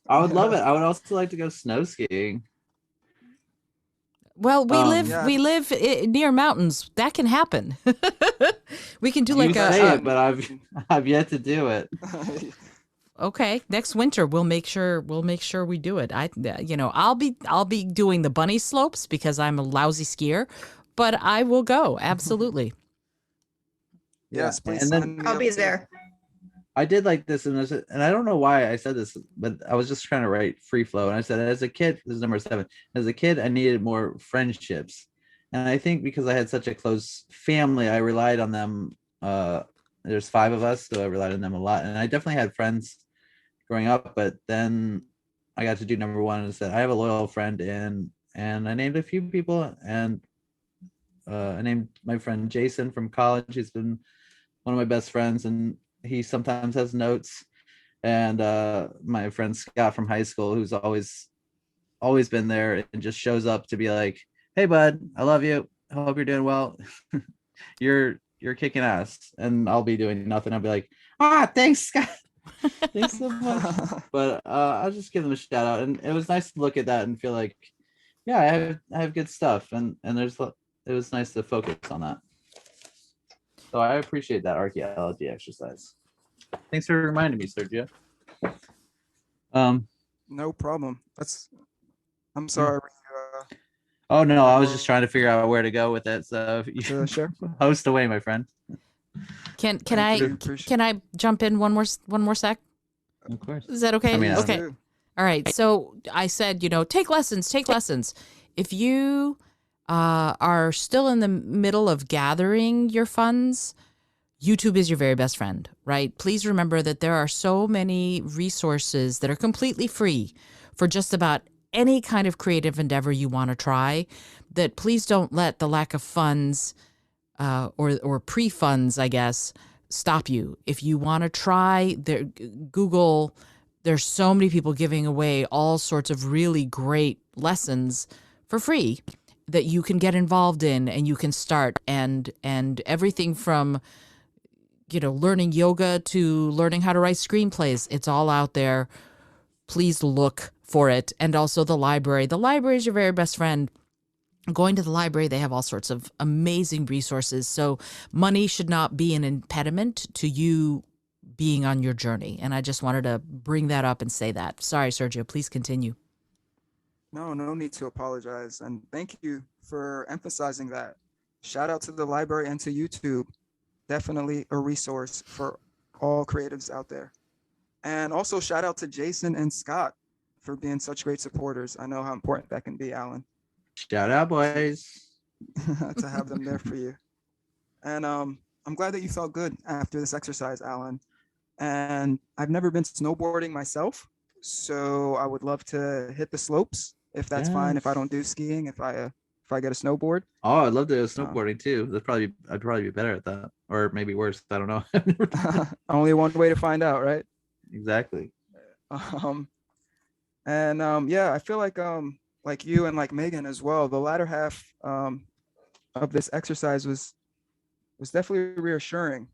B: I would love it. I would also like to go snow skiing.
A: Well,
D: Yeah.
A: we live near mountains. That can happen. We can do like
B: You say it, but I've yet to do it.
A: okay, next winter we'll make sure we do it. I'll be doing the bunny slopes because I'm a lousy skier, but I will go absolutely.
D: Yes, please.
B: And then
D: sign me
C: I'll
D: up
C: be
D: too.
C: there.
B: I did like this, and I don't know why I said this, but I was just trying to write free flow, and I said, as a kid, this is number 7. As a kid, I needed more friendships, and I think because I had such a close family, I relied on them. There's 5 of us, so I relied on them a lot, and I definitely had friends growing up. But then I got to do number 1 and said, I have a loyal friend, and I named a few people, and I named my friend Jason from college. He's been one of my best friends, and he sometimes has notes. And my friend Scott from high school, who's always been there and just shows up to be like, hey bud, I love you, I hope you're doing well. you're kicking ass. And I'll be doing nothing. I'll be like, thanks Scott. Thanks so much. But I'll just give them a shout out. And it was nice to look at that and feel like, yeah, I have good stuff. And it was nice to focus on that. So I appreciate that archaeology exercise. Thanks for reminding me, Sergio.
D: No problem. I'm sorry.
B: Oh no, I was just trying to figure out where to go with it. So you
D: To share.
B: host away, my friend.
A: Can
D: Thank you.
A: I
D: Appreciate
A: can I jump in one more sec?
B: Of course.
A: Is that okay?
B: I mean, I don't
A: okay.
D: know.
A: All right. So I said, take lessons. If you are still in the middle of gathering your funds, YouTube is your very best friend, right? Please remember that there are so many resources that are completely free for just about any kind of creative endeavor you want to try, that please don't let the lack of funds or pre-funds, I guess, stop you. If you want to try, Google, there's so many people giving away all sorts of really great lessons for free that you can get involved in and you can start, and everything from learning yoga to learning how to write screenplays, it's all out there. Please look for it. And also the library is your very best friend. Going to the library, they have all sorts of amazing resources. So money should not be an impediment to you being on your journey. And I just wanted to bring that up and say that. Sorry, Sergio, please continue.
D: No need to apologize. And thank you for emphasizing that. Shout out to the library and to YouTube. Definitely a resource for all creatives out there. And also shout out to Jason and Scott for being such great supporters. I know how important that can be, Alan,
B: Shout out, boys.
D: to have them there for you. And I'm glad that you felt good after this exercise, Alan. And I've never been snowboarding myself, so I would love to hit the slopes if that's fine. If I don't do skiing, if I get a snowboard.
B: Oh, I'd love to go snowboarding too. I'd probably be better at that, or maybe worse. I don't know.
D: Only one way to find out, right?
B: Exactly.
D: Yeah, I feel like you and like Megan as well, the latter half of this exercise was definitely reassuring.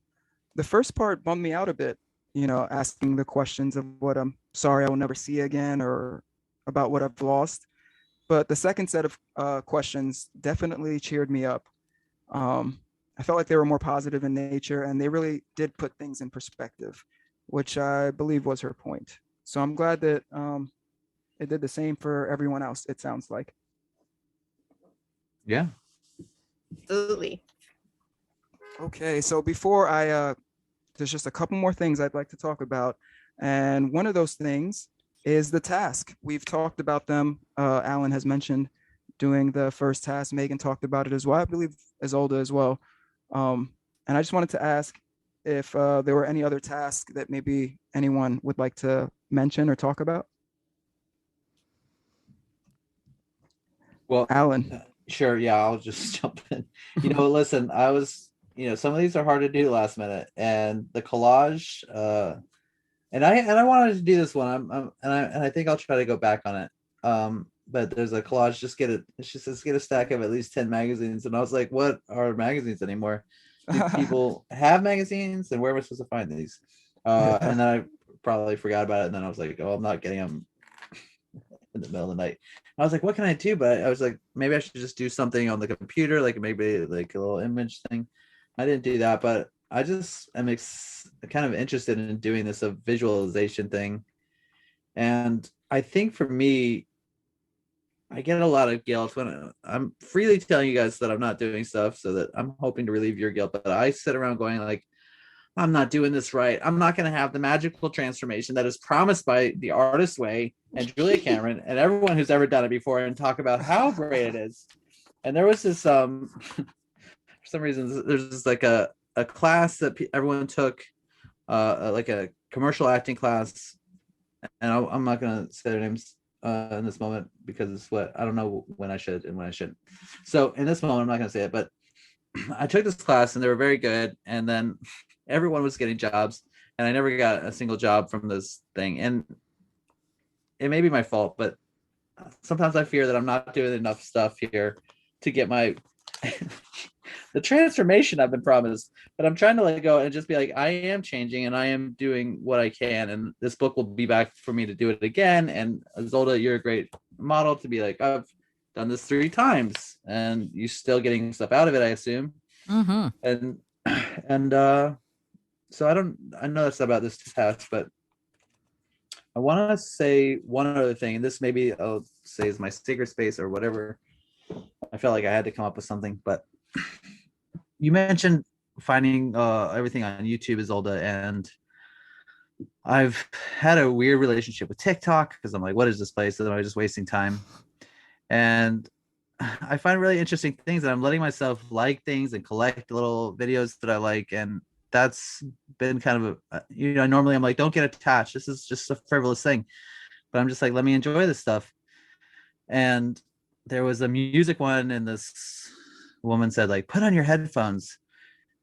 D: The first part bummed me out a bit, asking the questions of what I'm sorry I will never see again, or about what I've lost. But the second set of questions definitely cheered me up. I felt like they were more positive in nature, and they really did put things in perspective, which I believe was her point. So I'm glad that it did the same for everyone else, it sounds like.
B: Yeah.
C: Absolutely.
D: Okay, so before there's just a couple more things I'd like to talk about. And one of those things is the task. We've talked about them. Alan has mentioned doing the first task. Megan talked about it as well. I believe Isolde as well. And I just wanted to ask if there were any other tasks that maybe anyone would like to mention or talk about.
B: Well,
D: Alan.
B: sure. Yeah, I'll just jump in. Listen, some of these are hard to do last minute, and the collage, and I wanted to do this one. I think I'll try to go back on it. But there's a collage. Just get a stack of at least 10 magazines, and I was like, what are magazines anymore? Do people have magazines, and where am I supposed to find these? And then I probably forgot about it, and then I was like, oh, I'm not getting them in the middle of the night. I was like, what can I do? But I was like, maybe I should just do something on the computer, like maybe like a little image thing. I didn't do that, but I just am kind of interested in doing this a visualization thing. And I think for me, I get a lot of guilt when I'm freely telling you guys that I'm not doing stuff, so that I'm hoping to relieve your guilt. But I sit around going like, I'm not doing this right. I'm not going to have the magical transformation that is promised by The Artist Way and Julia Cameron and everyone who's ever done it before, and talk about how great it is. And there was this, for some reason, there's this like a class that everyone took, like a commercial acting class. And I'm not going to say their names in this moment, because it's what I don't know when I should and when I shouldn't. So in this moment, I'm not going to say it, but I took this class and they were very good. And then everyone was getting jobs, and I never got a single job from this thing. And it may be my fault, but sometimes I fear that I'm not doing enough stuff here to get my the transformation I've been promised. But I'm trying to let go and just be like, I am changing and I am doing what I can, and this book will be back for me to do it again. And Isolde, you're a great model to be like, I've done this 3 times and you're still getting stuff out of it, I assume.
A: Mm-hmm.
B: And so I know that's about this task, but I want to say one other thing, and this maybe I'll say is my secret space or whatever. I felt like I had to come up with something, but you mentioned finding everything on YouTube, Isolde, and I've had a weird relationship with TikTok because I'm like, what is this place? Am I just wasting time? And I find really interesting things, and I'm letting myself like things and collect little videos that I like. And that's been kind of normally I'm like, don't get attached. This is just a frivolous thing. But I'm just like, let me enjoy this stuff. And there was a music one, and this woman said, like, put on your headphones.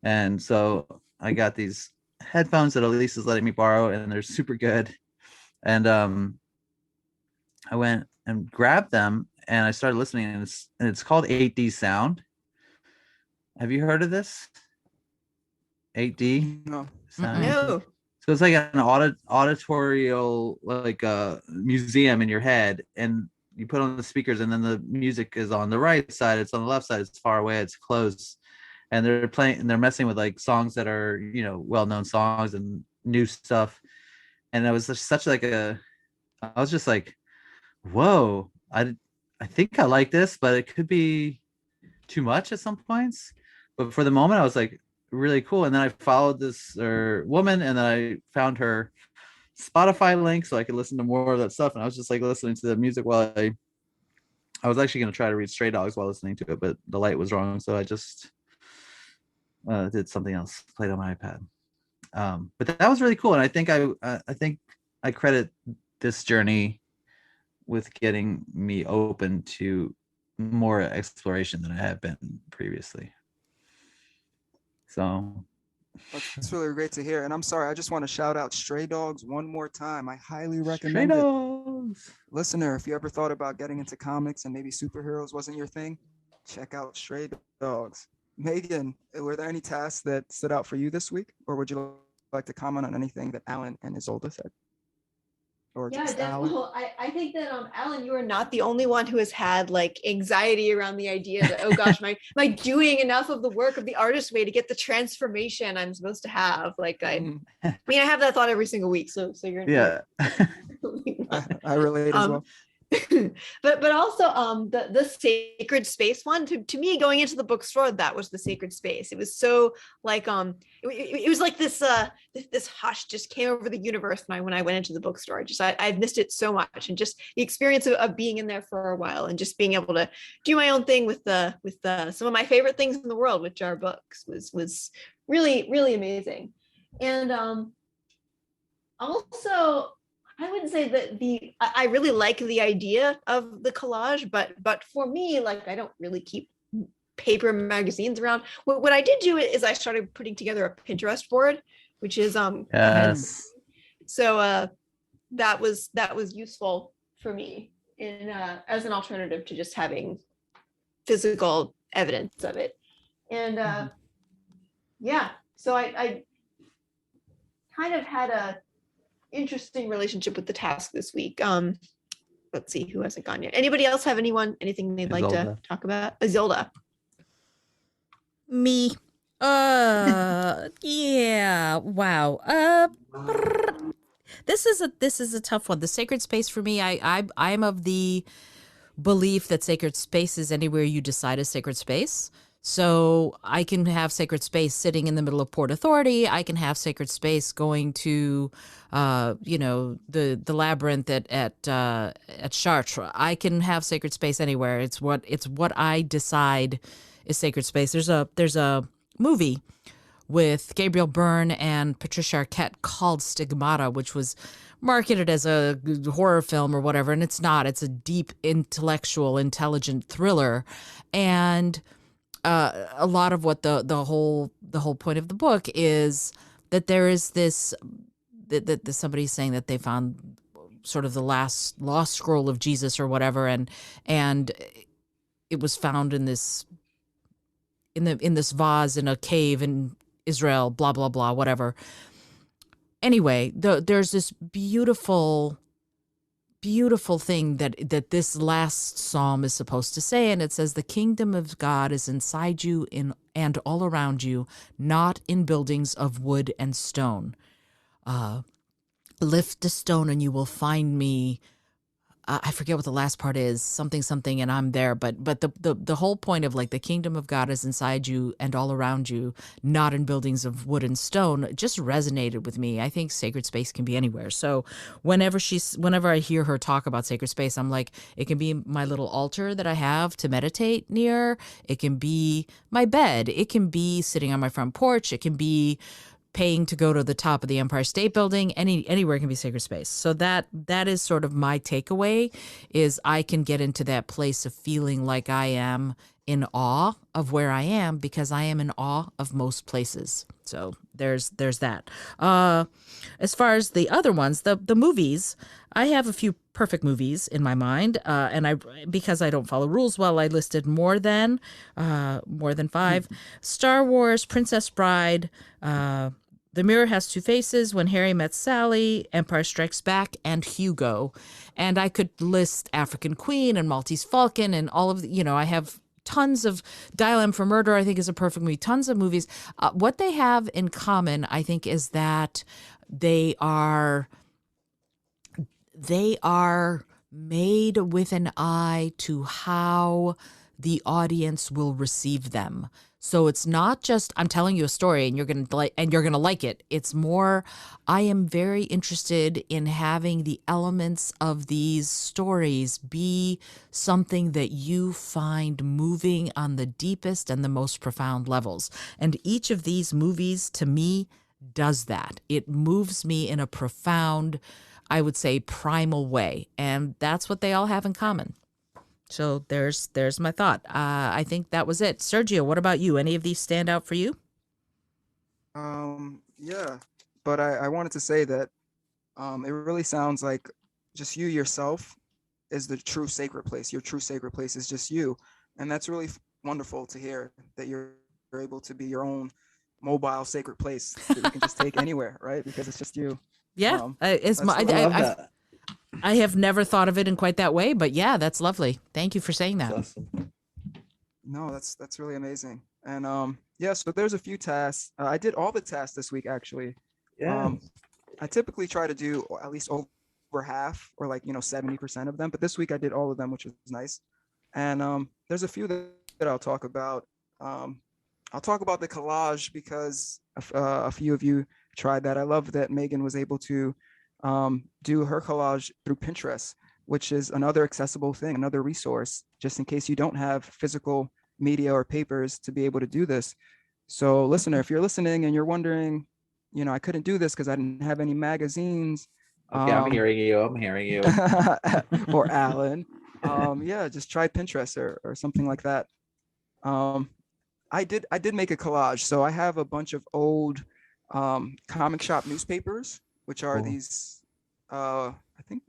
B: And so I got these headphones that Elise is letting me borrow, and they're super good. And I went and grabbed them, and I started listening, and it's called 8D sound. Have you heard of this? 8D?
D: No.
B: Sound?
C: No.
B: So it's like an auditorial, like a museum in your head, and you put on the speakers, and then the music is on the right side, it's on the left side, it's far away, it's close. And they're playing and they're messing with like songs that are, well-known songs and new stuff. And it was just such like I was just like, whoa, I think I like this, but it could be too much at some points. But for the moment, I was like, really cool. And then I followed this woman, and then I found her Spotify link so I could listen to more of that stuff. And I was just like listening to the music while I was actually going to try to read Stray Dogs while listening to it, but the light was wrong. So I just did something else, played on my iPad. But that was really cool. And I think I credit this journey with getting me open to more exploration than I have been previously. So
D: That's really great to hear. And I'm sorry, I just want to shout out Stray Dogs one more time. I highly
B: Stray
D: recommend it.
B: Dogs.
D: Listener, if you ever thought about getting into comics and maybe superheroes wasn't your thing, check out Stray Dogs. Megan, were there any tasks that stood out for you this week? Or would you like to comment on anything that Alan and Isolde said? or
C: Yeah,
D: just
C: definitely.
D: Alan?
C: Well, I think that Alan, you are not the only one who has had like anxiety around the idea that, oh gosh, am I doing enough of the work of the artist way to get the transformation I'm supposed to have? Like
D: Mhm.
C: I mean, I have that thought every single week. So you're
B: Yeah.
D: I relate as
C: um,
D: well.
C: but also the sacred space one to me going into the bookstore, that was the sacred space. It was so like it was like this hush just came over the universe when I went into the bookstore. I've missed it so much, and just the experience of being in there for a while and just being able to do my own thing with the some of my favorite things in the world, which are books, was really really amazing. And also I would say that I really like the idea of the collage, but for me, like I don't really keep paper magazines around. What I did do is I started putting together a Pinterest board, which is
B: Yes.
C: so that was useful for me in as an alternative to just having physical evidence of it. And yeah, so I kind of had a interesting relationship with the task this week. Let's see who hasn't gone yet. Anybody else have anything they'd like to
B: Isolde.
C: talk about? Isolde.
A: Me. Yeah. Wow. This is a tough one. The sacred space for me, I'm of the belief that sacred space is anywhere you decide is sacred space. So I can have sacred space sitting in the middle of Port Authority. I can have sacred space going to, the labyrinth at Chartres. I can have sacred space anywhere. It's what I decide is sacred space. There's a movie with Gabriel Byrne and Patricia Arquette called Stigmata, which was marketed as a horror film or whatever, and it's not. It's a deep, intellectual, intelligent thriller, and a lot of what the whole point of the book is that there is this that somebody's saying that they found sort of the last lost scroll of Jesus or whatever, and it was found in this vase in a cave in Israel, blah blah blah, whatever. Anyway, there's this beautiful thing that this last psalm is supposed to say, and it says, "The kingdom of God is inside you and all around you, not in buildings of wood and stone. Lift a stone and you will find me." I forget what the last part is, something, and I'm there. But the whole point of like the kingdom of God is inside you and all around you, not in buildings of wood and stone, just resonated with me. I think sacred space can be anywhere. So whenever I hear her talk about sacred space, I'm like, it can be my little altar that I have to meditate near. It can be my bed. It can be sitting on my front porch. It can be paying to go to the top of the Empire State Building. Anywhere can be sacred space. So that is sort of my takeaway, is I can get into that place of feeling like I am in awe of where I am, because I am in awe of most places. So there's that. As far as the other ones, the movies, I have a few perfect movies in my mind, and because I don't follow rules well, I listed more than 5. Star Wars, Princess Bride, The Mirror Has Two Faces, When Harry Met Sally, Empire Strikes Back, and Hugo. And I could list African Queen and Maltese Falcon and all of I have tons of Dial M for Murder, I think, is a perfect movie. Tons of movies. What they have in common, I think, is that they are made with an eye to how the audience will receive them. So it's not just I'm telling you a story and you're going to like it. It's more I am very interested in having the elements of these stories be something that you find moving on the deepest and the most profound levels. And each of these movies to me does that. It moves me in a profound, I would say, primal way, and that's what they all have in common. So there's my thought. I think that was it. Sergio, what about you? Any of these stand out for you?
D: Yeah, but I wanted to say that it really sounds like just you yourself is the true sacred place. Your true sacred place is just you, and that's really wonderful to hear, that you're able to be your own mobile sacred place that you can just take anywhere, right? Because it's just you.
A: Yeah,
B: I love that.
A: I have never thought of it in quite that way, but yeah, that's lovely. Thank you for saying that.
B: Awesome.
D: No, that's really amazing. And yeah, so there's a few tasks. I did all the tasks this week actually.
B: Yeah.
D: I typically try to do at least over half or 70% of them, but this week I did all of them, which was nice. And there's a few that I'll talk about. I'll talk about the collage because a few of you tried that. I love that Megan was able to do her collage through Pinterest, which is another accessible thing, another resource, just in case you don't have physical media or papers to be able to do this. So listener, if you're listening and you're wondering, I couldn't do this because I didn't have any magazines.
B: Okay, I'm hearing you. I'm hearing you.
D: Or Alan. Yeah, just try Pinterest or something like that. I did make a collage. So I have a bunch of old comic shop newspapers, which are
B: Cool.
D: these, I think,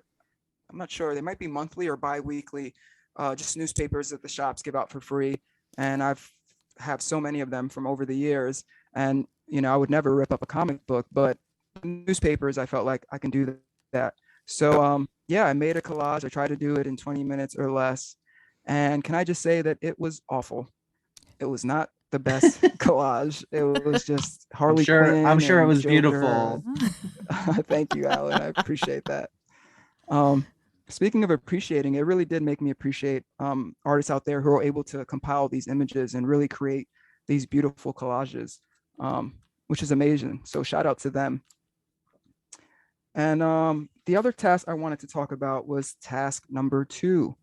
D: I'm not sure, they might be monthly or bi-weekly, just newspapers that the shops give out for free. And I've have so many of them from over the years. And, I would never rip up a comic book, but newspapers, I felt like I can do that. So yeah, I made a collage. I tried to do it in 20 minutes or less. And can I just say that it was awful. It was not the best collage. It was just Harley Quinn.
B: I'm sure it
D: and
B: was
D: Joker.
B: beautiful.
D: Thank you, Alan. I appreciate that. Speaking of appreciating, it really did make me appreciate artists out there who are able to compile these images and really create these beautiful collages, which is amazing. So shout out to them. And the other task I wanted to talk about was task number 2.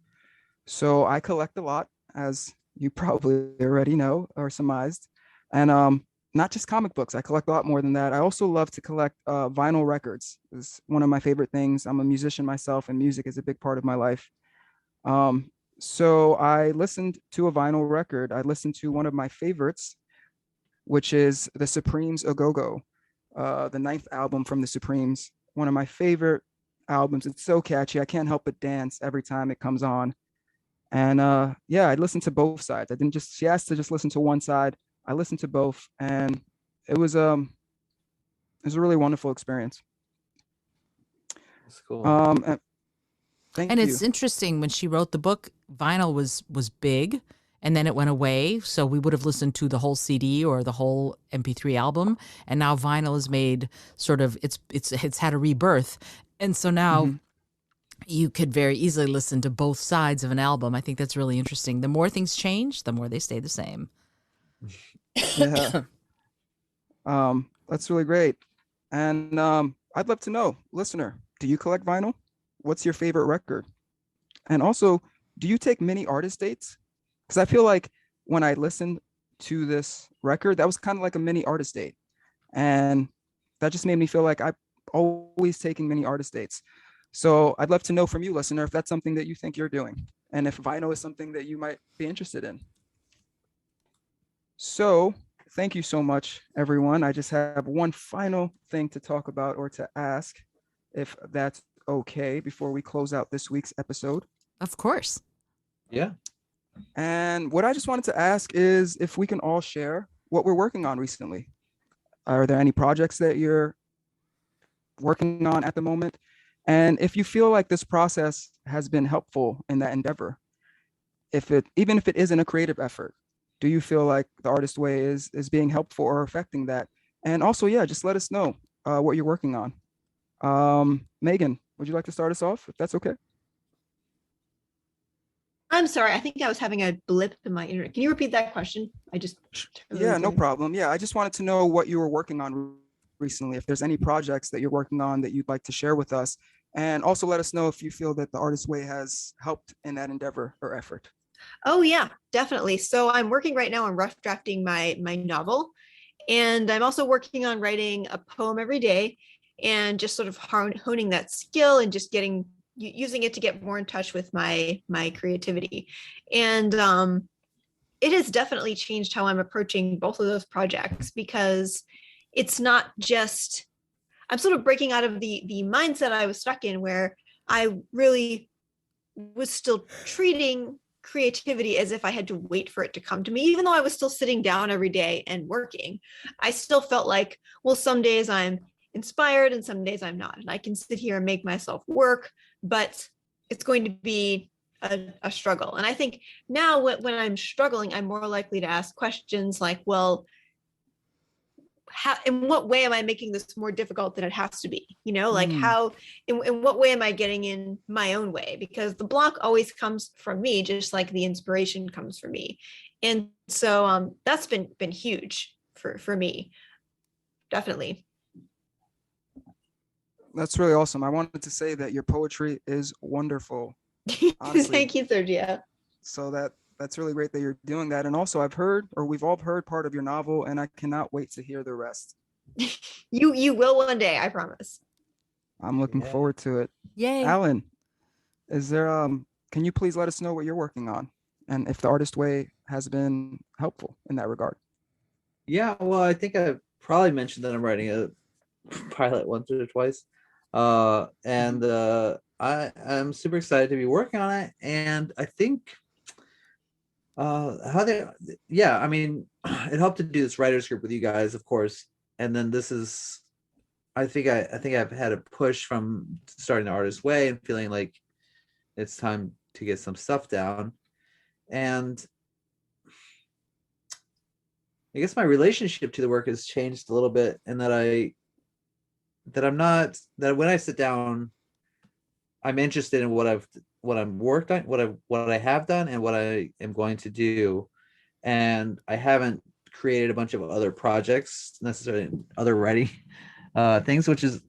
D: So I collect a lot, as you probably already know or surmised, and not just comic books. I collect a lot more than that. I also love to collect vinyl records. It's one of my favorite things. I'm a musician myself, and music is a big part of my life. So I listened to a vinyl record. I listened to one of my favorites, which is the Supremes A Go-Go, the 9th album from the Supremes. One of my favorite albums. It's so catchy. I can't help but dance every time it comes on. And yeah, I listened to both sides. I didn't just, she asked to just listen to one side. I listened to both, and it was a really wonderful experience.
B: That's cool.
D: Thank
A: And
D: you.
A: it's interesting, when she wrote the book, vinyl was big, and then it went away. So we would have listened to the whole CD or the whole MP3 album, and now vinyl is made sort of, it's had a rebirth, and so now you could very easily listen to both sides of an album. I think that's really interesting. The more things change, the more they stay the same.
D: Yeah. That's really great. And I'd love to know, listener, do you collect vinyl? What's your favorite record? And also, do you take many artist dates? Because I feel like when I listened to this record, that was kind of like a mini artist date. And that just made me feel like I'm always taking many artist dates. So I'd love to know from you, listener, if that's something that you think you're doing, and if vinyl is something that you might be interested in. So thank you so much, everyone. I just have one final thing to talk about or to ask, if that's okay, before we close out this week's episode.
A: Of course.
B: Yeah.
D: And what I just wanted to ask is if we can all share what we're working on recently. Are there any projects that you're working on at the moment? And if you feel like this process has been helpful in that endeavor, even if it isn't a creative effort, do you feel like the Artist Way is being helpful or affecting that? And also, yeah, just let us know what you're working on. Megan, would you like to start us off, if that's okay?
C: I'm sorry. I think I was having a blip in my internet. Can you repeat that question?
D: Yeah, no problem. Yeah, I just wanted to know what you were working on recently, if there's any projects that you're working on that you'd like to share with us. And also let us know if you feel that the Artist Way has helped in that endeavor or effort.
C: Oh yeah, definitely. So I'm working right now on rough drafting my novel. And I'm also working on writing a poem every day and just sort of honing that skill and just using it to get more in touch with my creativity. And it has definitely changed how I'm approaching both of those projects, because it's not just, I'm sort of breaking out of the mindset I was stuck in, where I really was still treating creativity as if I had to wait for it to come to me. Even though I was still sitting down every day and working, I still felt like, well, some days I'm inspired and some days I'm not. And I can sit here and make myself work, but it's going to be a struggle. And I think now when I'm struggling, I'm more likely to ask questions like, well, how, in what way am I making this more difficult than it has to be? Like how, in what way am I getting in my own way? Because the block always comes from me, just like the inspiration comes from me. And so that's been huge for me. Definitely.
D: That's really awesome. I wanted to say that your poetry is wonderful. Honestly.
C: Thank you, Sergio.
D: So that's really great that you're doing that. And also we've all heard part of your novel, and I cannot wait to hear the rest.
C: You will one day, I promise.
D: I'm looking forward to it.
A: Yay.
D: Alan, is there can you please let us know what you're working on and if the Artist Way has been helpful in that regard?
B: Yeah, well, I think I probably mentioned that I'm writing a pilot once or twice. And I'm super excited to be working on it. And I think I mean, it helped to do this writers group with you guys, of course. And then this is, I think I've had a push from starting the Artist Way and feeling like it's time to get some stuff down. And I guess my relationship to the work has changed a little bit, and that when I sit down, I'm interested in what I'm worked on, what I have done, and what I am going to do. And I haven't created a bunch of other projects, necessarily other writing things, which is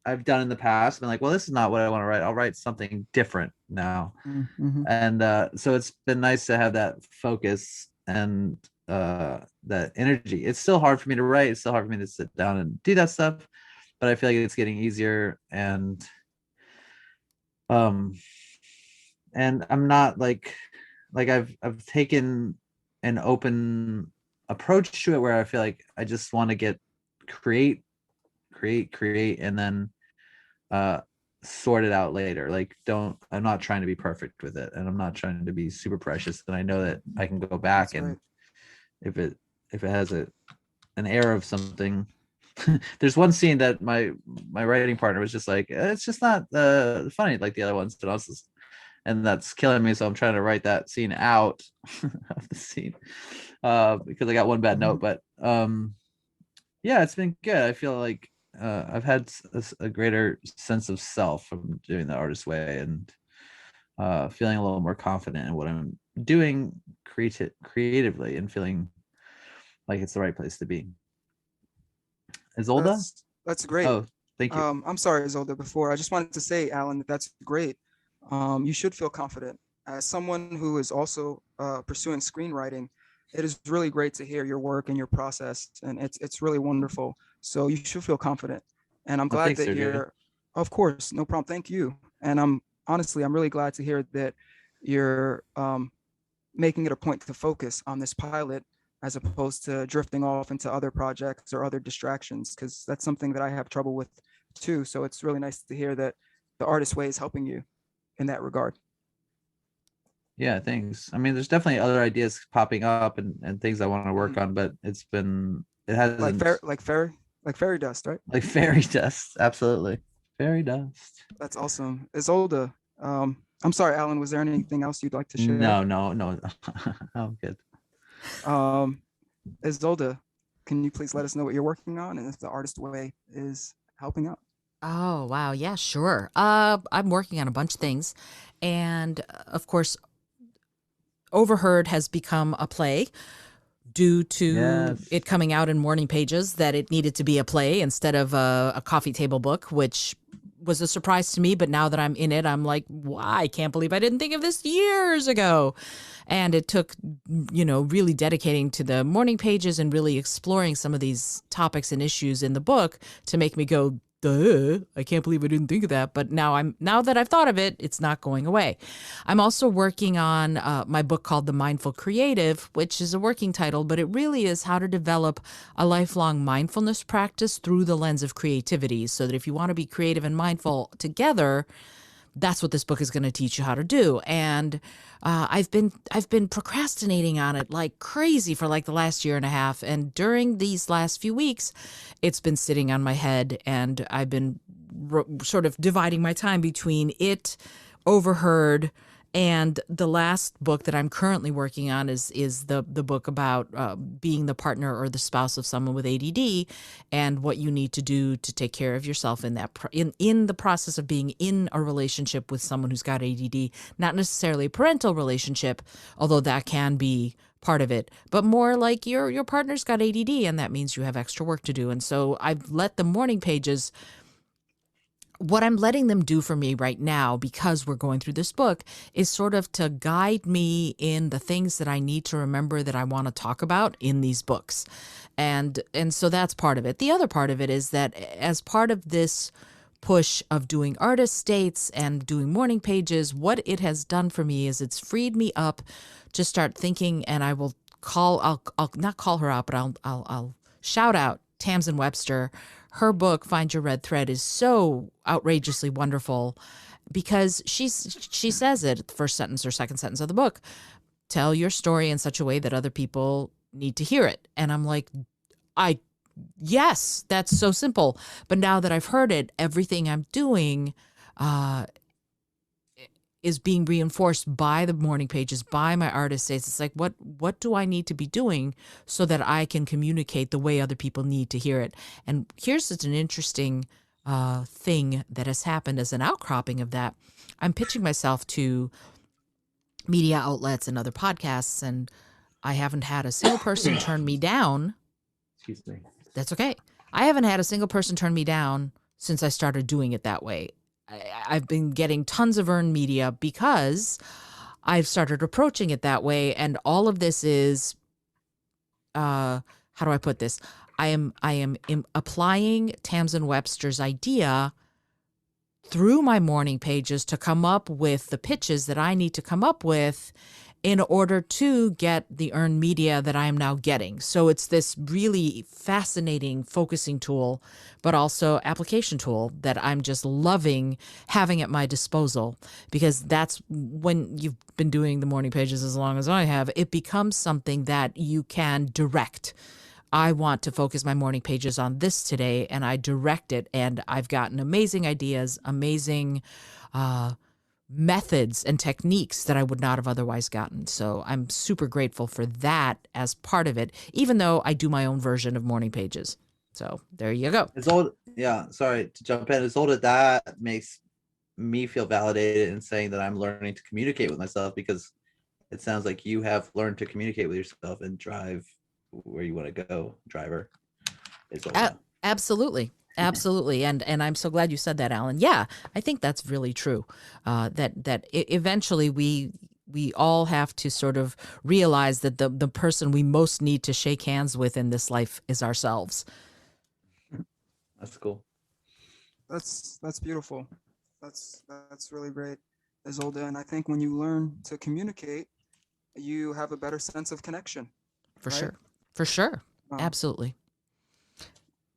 B: I've done in the past. Been like, well, this is not what I want to write. I'll write something different now.
D: Mm-hmm.
B: And so it's been nice to have that focus and that energy. It's still hard for me to write. It's still hard for me to sit down and do that stuff, but I feel like it's getting easier. And I'm not like I've taken an open approach to it, where I feel like I just want to get create, and then sort it out later. Like, I'm not trying to be perfect with it, and I'm not trying to be super precious. And I know that I can go back
D: That's
B: and
D: right.
B: if it has an error of something. There's one scene that my writing partner was just like, it's just not funny like the other ones, and that's killing me. So I'm trying to write that scene out of the scene because I got one bad note. But yeah, it's been good. I feel like I've had a greater sense of self from doing the Artist Way, and feeling a little more confident in what I'm doing creatively, and feeling like it's the right place to be. Isolde?
D: That's great.
B: Oh, thank you.
D: I'm sorry, Isolde, before. I just wanted to say, Alan, that's great. You should feel confident. As someone who is also pursuing screenwriting, it is really great to hear your work and your process, and it's really wonderful. So you should feel confident. And I'm glad
B: thanks,
D: that
B: Sergio.
D: you're, of course, no problem. Thank you. And I'm really glad to hear that you're making it a point to focus on this pilot, as opposed to drifting off into other projects or other distractions, because that's something that I have trouble with too. So it's really nice to hear that the Artist Way is helping you in that regard.
B: Yeah, thanks. I mean, there's definitely other ideas popping up and things I want to work on, but it hasn't
D: Like fairy dust, right?
B: like fairy dust. Absolutely. Fairy dust.
D: That's awesome. Isolde, I'm sorry, Alan, was there anything else you'd like to share?
B: No. I'm good.
D: Isolde, can you please let us know what you're working on and if the Artist Way is helping out?
A: Oh, wow. Yeah, sure. I'm working on a bunch of things. And of course, Overheard has become a play due to it coming out in Morning Pages, that it needed to be a play instead of a coffee table book, which was a surprise to me. But now that I'm in it, I'm like, wow, I can't believe I didn't think of this years ago. And it took, really dedicating to the Morning Pages and really exploring some of these topics and issues in the book to make me go, duh, I can't believe I didn't think of that. But now that I've thought of it, it's not going away. I'm also working on my book called The Mindful Creative, which is a working title, but it really is how to develop a lifelong mindfulness practice through the lens of creativity, so that if you want to be creative and mindful together, that's what this book is going to teach you how to do. And I've been procrastinating on it like crazy for like the last year and a half. And during these last few weeks, it's been sitting on my head, and I've been sort of dividing my time between it, Overheard, and the last book that I'm currently working on is the book about being the partner or the spouse of someone with ADD, and what you need to do to take care of yourself in that in the process of being in a relationship with someone who's got ADD. Not necessarily a parental relationship, although that can be part of it, but more like your partner's got ADD, and that means you have extra work to do. And so I've let the morning pages. What I'm letting them do for me right now, because we're going through this book, is sort of to guide me in the things that I need to remember that I want to talk about in these books. And so that's part of it. The other part of it is that as part of this push of doing artist dates and doing morning pages, what it has done for me is it's freed me up to start thinking, and I'll not call her out, but I'll shout out Tamsin Webster. Her book, Find Your Red Thread, is so outrageously wonderful because she says it, the first sentence or second sentence of the book, tell your story in such a way that other people need to hear it. And I'm like, yes, that's so simple. But now that I've heard it, everything I'm doing is being reinforced by the morning pages, by my artist dates. It's like, what do I need to be doing so that I can communicate the way other people need to hear it? And here's just an interesting thing that has happened as an outcropping of that. I'm pitching myself to media outlets and other podcasts, and I haven't had a single person turn me down.
B: Excuse me.
A: That's okay. I haven't had a single person turn me down since I started doing it that way. I've been getting tons of earned media because I've started approaching it that way. And all of this is, how do I put this? I am applying Tamsin Webster's idea through my morning pages to come up with the pitches that I need to come up with in order to get the earned media that I am now getting. So it's this really fascinating focusing tool, but also application tool that I'm just loving having at my disposal, because that's when you've been doing the morning pages as long as I have, it becomes something that you can direct. I want to focus my morning pages on this today, and I direct it, and I've gotten amazing ideas, amazing methods and techniques that I would not have otherwise gotten. So I'm super grateful for that as part of it, even though I do my own version of morning pages. So there you go.
B: It's all, yeah, sorry to jump in. It's all that makes me feel validated in saying that I'm learning to communicate with myself, because it sounds like you have learned to communicate with yourself and drive where you want to go, driver. It's all that.
A: Absolutely. Absolutely. And I'm so glad you said that, Alan. Yeah, I think that's really true. That eventually we all have to sort of realize that the person we most need to shake hands with in this life is ourselves.
B: That's cool.
D: That's beautiful. That's really great, Isolde. And I think when you learn to communicate, you have a better sense of connection.
A: For
D: right?
A: sure. For sure.
D: Um,
A: Absolutely.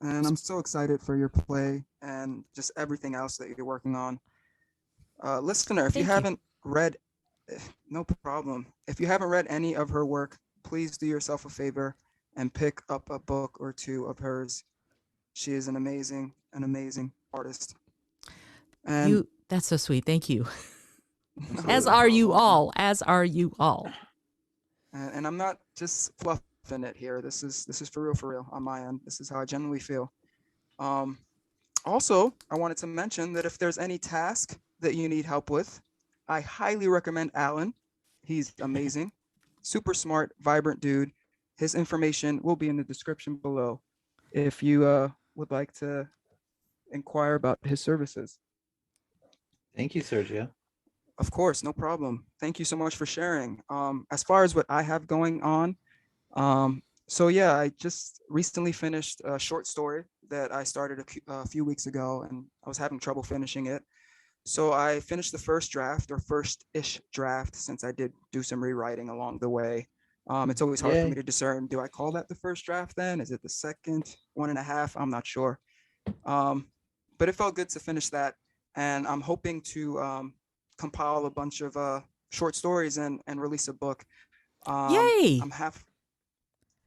D: And I'm so excited for your play and just everything else that you're working on. Listener, if
A: Thank
D: you
A: you.
D: haven't read, no problem. If you haven't read any of her work, please do yourself a favor and pick up a book or two of hers. She is an amazing artist. And
A: That's so sweet. Thank you. As are you all. As are you all.
D: And I'm not just fluffing it here. This is for real on my end. This is how I genuinely feel. Also, I wanted to mention that if there's any task that you need help with, I highly recommend Alan. He's amazing, super smart, vibrant dude. His information will be in the description below if you would like to inquire about his services.
B: Thank you, Sergio.
D: Of course, no problem. Thank you so much for sharing. As far as what I have going on, so yeah, I just recently finished a short story that I started a few weeks ago, and I was having trouble finishing it. So I finished the first draft, or first-ish draft, since I did do some rewriting along the way. It's always hard for
B: Yay.
D: me to discern, do I call that the first draft then? Is it the second, 1.5? I'm not sure. But it felt good to finish that. and I'm hoping to compile a bunch of short stories and release a book.
A: Yay!
D: I'm half.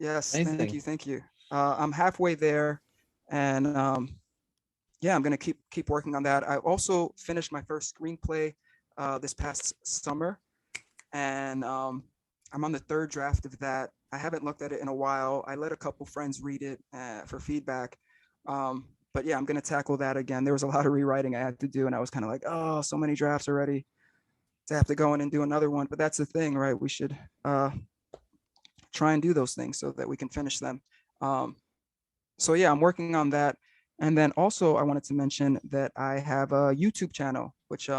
D: Yes,
B: Amazing.
D: thank you. I'm halfway there, and yeah, I'm gonna keep working on that. I also finished my first screenplay this past summer, and I'm on the third draft of that. I haven't looked at it in a while. I let a couple friends read it for feedback. But yeah, I'm gonna tackle that again. There was a lot of rewriting I had to do, and I was kind of like, oh, so many drafts already to have to go in and do another one. But that's the thing, right? We should try and do those things so that we can finish them. So yeah, I'm working on that. And then also I wanted to mention that I have a YouTube channel, which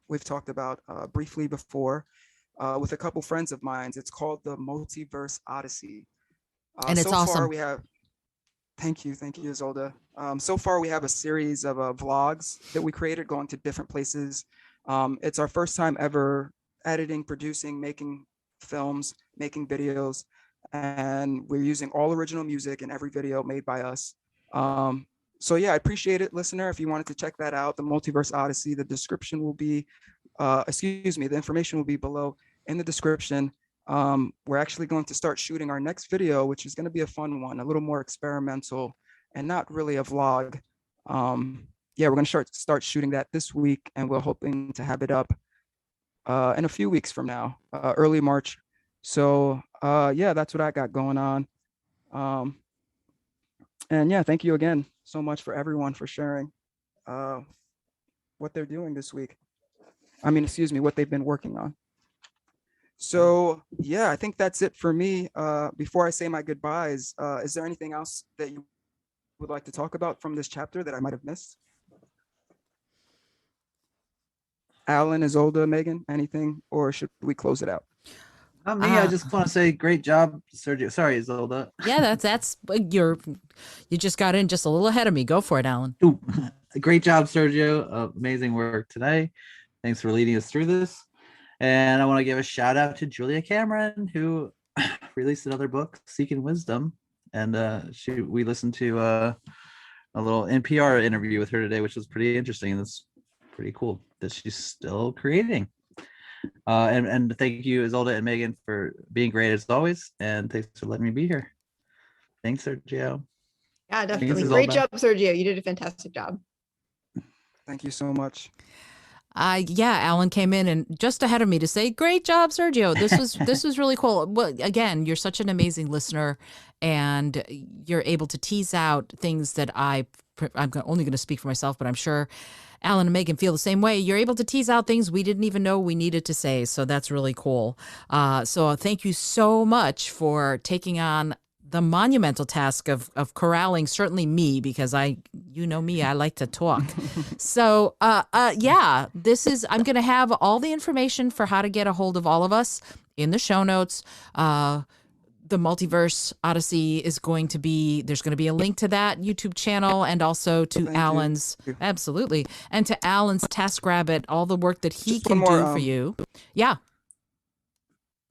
D: we've talked about briefly before with a couple friends of mine. It's called the Multiverse Odyssey.
A: And it's
D: So far
A: awesome.
D: we have, thank you, Isolda. So far we have a series of vlogs that we created going to different places. It's our first time ever editing, producing, making films, making videos, and we're using all original music in every video made by us. So yeah, I appreciate it, listener. If you wanted to check that out, the Multiverse Odyssey, the description will be, the information will be below in the description. We're actually going to start shooting our next video, which is going to be a fun one, a little more experimental and not really a vlog. Yeah, we're going to start shooting that this week, and we're hoping to have it up in a few weeks from now, early March. So yeah, that's what I got going on. And yeah, thank you again so much for everyone for sharing what they're doing this week. I mean, excuse me, what they've been working on. So yeah, I think that's it for me. Before I say my goodbyes, is there anything else that you would like to talk about from this chapter that I might have missed? Alan, Isolda, Megan, anything, or should we close it out?
B: Not me. I just want to say great job, Sergio. Sorry, Isolda.
A: Yeah, that's you just got in just a little ahead of me. Go for it, Alan.
B: Ooh, great job, Sergio. Amazing work today. Thanks for leading us through this. And I want to give a shout out to Julia Cameron, who released another book, Seeking Wisdom. And we listened to a little NPR interview with her today, which was pretty interesting. And it's pretty cool that she's still creating. And thank you, Isolda and Megan, for being great as always. And thanks for letting me be here. Thanks, Sergio.
C: Yeah, definitely.
B: Thanks,
C: Great
B: Isolda.
C: job, Sergio. You did a fantastic job.
D: Thank you so much.
A: Yeah, Alan came in and just ahead of me to say, "Great job, Sergio. This was really cool." Well, again, you're such an amazing listener, and you're able to tease out things that I'm only going to speak for myself, but I'm sure Alan and Megan feel the same way. You're able to tease out things we didn't even know we needed to say, so that's really cool. So thank you so much for taking on the monumental task of corralling certainly me, because you know me, I like to talk. So yeah, I'm going to have all the information for how to get a hold of all of us in the show notes. The Multiverse Odyssey there's going to be a link to that YouTube channel, and also to
D: Thank
A: Alan's,
D: you.
A: absolutely, and to Alan's TaskRabbit, all the work that he
D: Just
A: can
D: one more,
A: do for you. Yeah.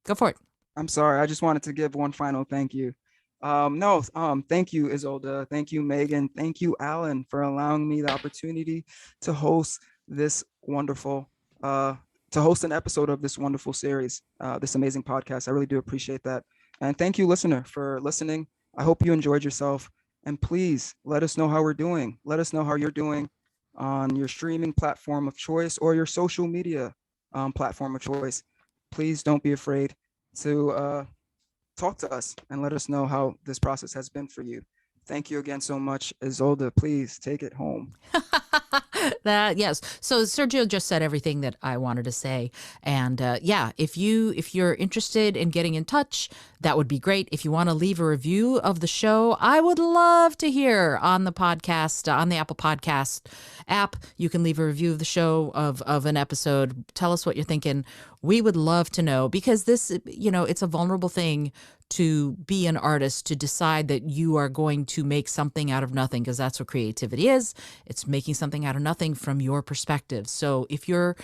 A: Go for it.
D: I'm sorry. I just wanted to give one final thank you. Thank you, Isolda. Thank you, Megan. Thank you, Alan, for allowing me the opportunity to host this wonderful, to host an episode of this wonderful series, this amazing podcast. I really do appreciate that. And thank you, listener, for listening. I hope you enjoyed yourself. And please let us know how we're doing. Let us know how you're doing on your streaming platform of choice or your social media platform of choice. Please don't be afraid to talk to us and let us know how this process has been for you. Thank you again so much. Isolda, please take it home.
A: Yes. So Sergio just said everything that I wanted to say. And yeah, if you're interested in getting in touch, that would be great. If you want to leave a review of the show, I would love to hear on the podcast, on the Apple Podcast app. You can leave a review of the show of an episode. Tell us what you're thinking. We would love to know, because this, it's a vulnerable thing to be an artist, to decide that you are going to make something out of nothing, because that's what creativity is. It's making something out of nothing from your perspective. So if you're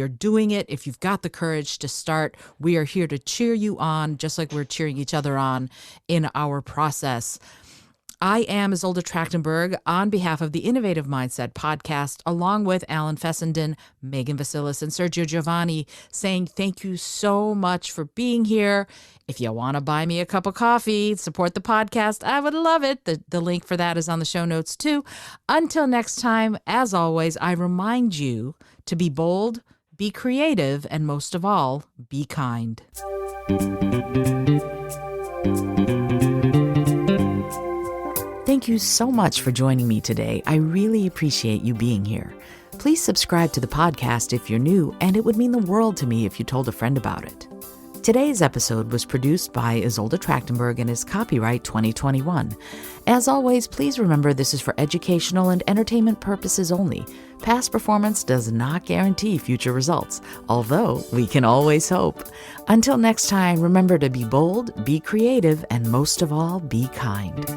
A: doing it, if you've got the courage to start, we are here to cheer you on, just like we're cheering each other on in our process. I am Isolde Trachtenberg on behalf of the Innovative Mindset podcast, along with Alan Fessenden, Megan Vasilis, and Sergio Giovanni, saying thank you so much for being here. If you want to buy me a cup of coffee, support the podcast, I would love it. The link for that is on the show notes too. Until next time, as always, I remind you to be bold, be creative, and most of all, be kind. Thank you so much for joining me today. I really appreciate you being here. Please subscribe to the podcast if you're new, and it would mean the world to me if you told a friend about it. Today's episode was produced by Isolde Trachtenberg and is copyright 2021. As always, please remember this is for educational and entertainment purposes only. Past performance does not guarantee future results, although we can always hope. Until next time, remember to be bold, be creative, and most of all, be kind.